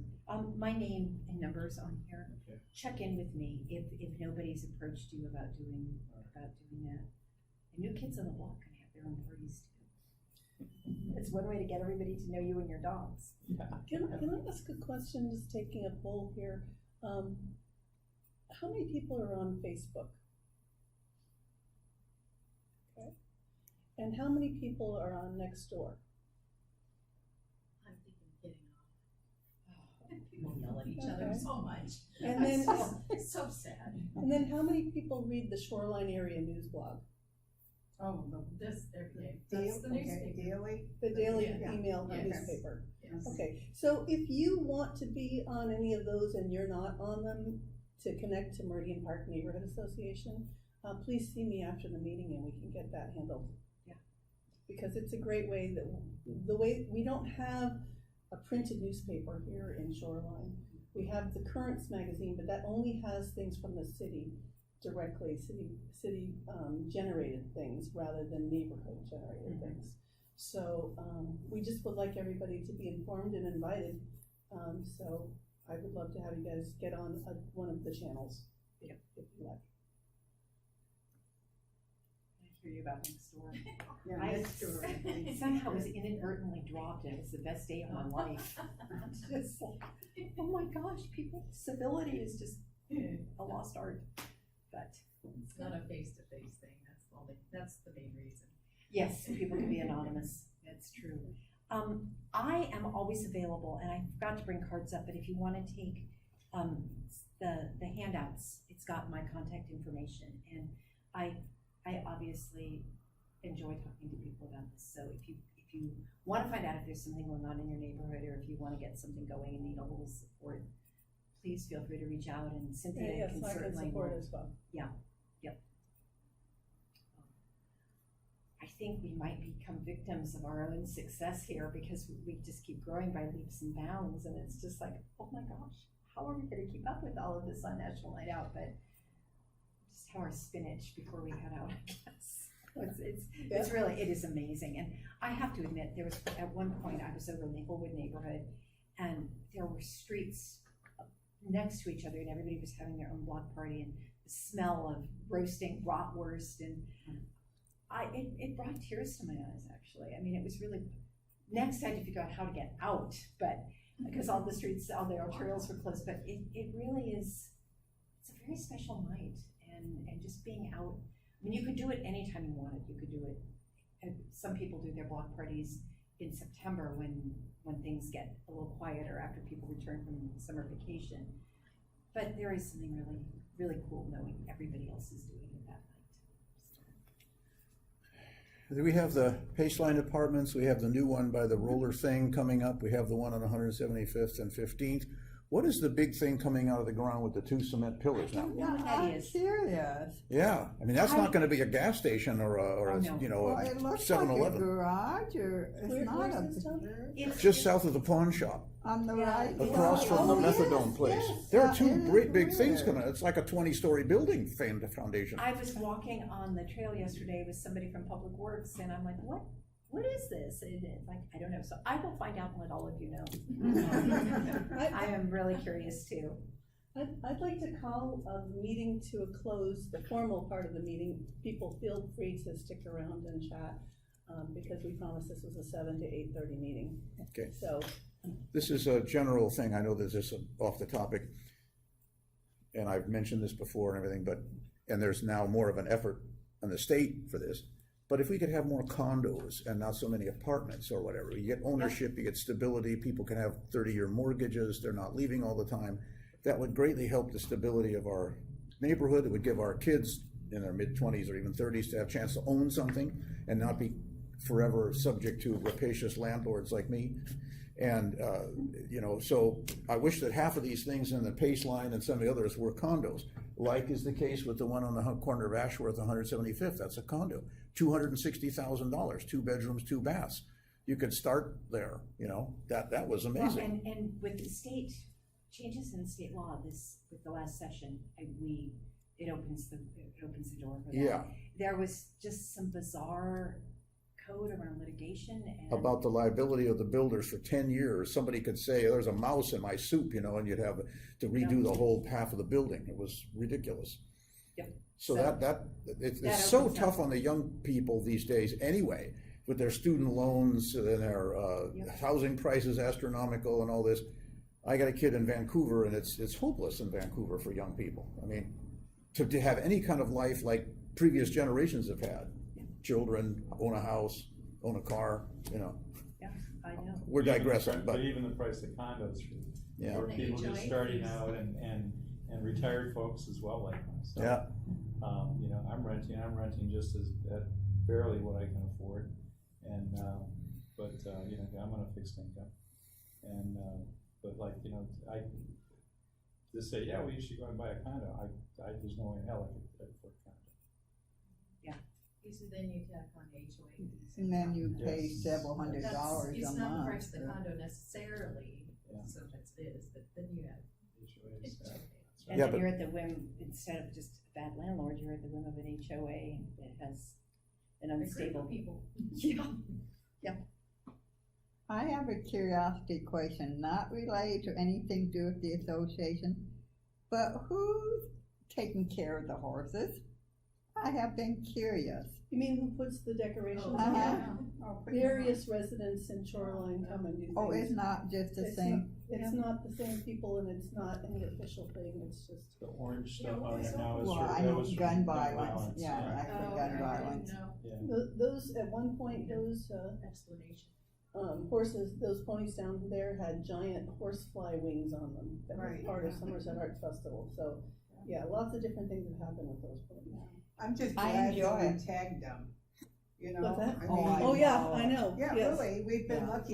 my name and numbers on here. Okay. Check in with me if nobody's approached you about doing that. And new kids on the block can have their own parties too. It's one way to get everybody to know you and your dogs. Can I ask a question, just taking a poll here? How many people are on Facebook? Okay. And how many people are on Nextdoor? I'm thinking getting off. People yell at each other so much. And then It's so sad. And then how many people read the Shoreline Area News blog? Oh, this every day. That's the newspaper. The daily Yeah. email Yes. newspaper. Yes. Okay, so if you want to be on any of those and you're not on them, to connect to Meridian Park Neighborhood Association, please see me after the meeting and we can get that handled. Yeah. because it's a great way that, the way, we don't have a printed newspaper here in Shoreline. We have the Currents magazine, but that only has things from the city directly, city generated things rather than neighborhood generated things. So, we just would like everybody to be informed and invited. So I would love to have you guys get on one of the channels, if you like. I hear you about next door. Yeah, I next door. somehow was inadvertently dropped, and it was the best day of my life. I'm just like, oh my gosh, civility is just a lost art. But It's not a face-to-face thing, that's the main reason. yes, people can be anonymous. That's true. I am always available, and I forgot to bring cards up, but if you want to take the handouts, it's got my contact information, and I obviously enjoy talking to people about this. So if you want to find out if there's something going on in your neighborhood, or if you want to get something going and need a little support, please feel free to reach out, and Cynthia can certainly support as well. Yeah, yep. I think we might become victims of our own success here, because we just keep growing by leaps and bounds, and it's just like, oh my gosh, how are we going to keep up with all of this on National Night Out? But just have our spinach before we head out, I guess. It's really, it is amazing. And I have to admit, there was, at one point, I was over in the Holwood neighborhood, and there were streets next to each other, and everybody was having their own block party, and the smell of roasting bratwurst, and it brought tears to my eyes, actually. I mean, it was really, next I had to figure out how to get out, but because all the streets, all the arterials were closed, but it really is, it's a very special night, and just being out. I mean, you could do it anytime you wanted. You could do it, some people do their block parties in September when things get a little quieter after people return from summer vacation. But there is something really, really cool knowing everybody else is doing it that night. We have the Paceline Apartments, we have the new one by the roller thing coming up, we have the one on 175th and 15th. What is the big thing coming out of the ground with the 2 cement pillars now? I'm serious. Yeah, I mean, that's not gonna be a gas station or a No. you know, Well, a it looks 7-Eleven. like a garage, or it's not a. Just south of the pawn shop, On the right. across from the methadone place. yes, There are it 2 is great big things weird. coming, it's like a 20-story building foundation. I was walking on the trail yesterday with somebody from Public Works, and I'm like, what is this? And it's like, I don't know. So I will find out and let all of you know. I am really curious too. I'd like to call the meeting to a close, the formal part of the meeting. People feel free to stick around and chat, because we promised this was a 7 to 8:30 meeting. Okay. So. This is a general thing, I know this is off the topic, and I've mentioned this before and everything, and there's now more of an effort on the state for this. But if we could have more condos and not so many apartments or whatever, you get ownership, you get stability, people can have 30-year mortgages, they're not leaving all the time. That would greatly help the stability of our neighborhood. It would give our kids in their mid-20s or even 30s to have a chance to own something and not be forever subject to rapacious landlords like me. And, so I wish that half of these things in the Paceline and some of the others were condos, like is the case with the one on the corner of Ashworth, 175th. That's a condo, $260,000, 2 bedrooms, 2 baths. You could start there, that was amazing. Well, and with the state changes in state law, with the last session, it opens the door for that. Yeah. There was just some bizarre code around litigation and About the liability of the builders for 10 years. Somebody could say, there's a mouse in my soup, and you'd have to redo the whole half of the building. It was ridiculous. Yep. So it's that so opens tough up. on the young people these days anyway, with their student loans and their housing prices astronomical and all this. I got a kid in Vancouver, and it's hopeless in Vancouver for young people. I mean, to have any kind of life like previous generations have had. Children, own a house, own a car, Yeah, I know. We're digressing, But even the price of condos for people just starting out and retired folks as well like myself. Yeah. I'm renting just at barely what I can afford, and I'm on a fixed income, and I just say, yeah, well, you should go and buy a condo. There's no way in hell I could afford a condo. Yeah. So then you tack on HOA fees. And then you pay Yes. several $100 That's- It's a not the month. price of the Yeah. condo necessarily, Yeah. so that's this, but then you have. HOAs, yeah. And Yeah, then but- you're at the whim, instead of just a bad landlord, you're at the whim of an HOA that has an unstable. People. Yeah. I have a curiosity question, not related to anything to do with the association, but who's taking care of the horses? I have been curious. You mean who puts the decorations Oh, on? Uh-huh. Various residents in Shoreline come and do things. Oh, it's not just the It's same? It's not the same people and it's not any official thing, it's just. The orange stuff on there now is Well, for, I that know was for gun violence, yeah, yeah. like for gun violence. Yeah. Those, at one point, those, Explanation. horses, those ponies down there had giant horsefly wings on them. That was Right. part of Somerset Arts Festival, so, yeah, lots of different things have happened with those ponies. I'm just I glad enjoy that it. we tagged them, you know? What's that? I Oh, mean, I Oh, yeah, know. I know, yeah, yes. really, we've been Yeah. lucky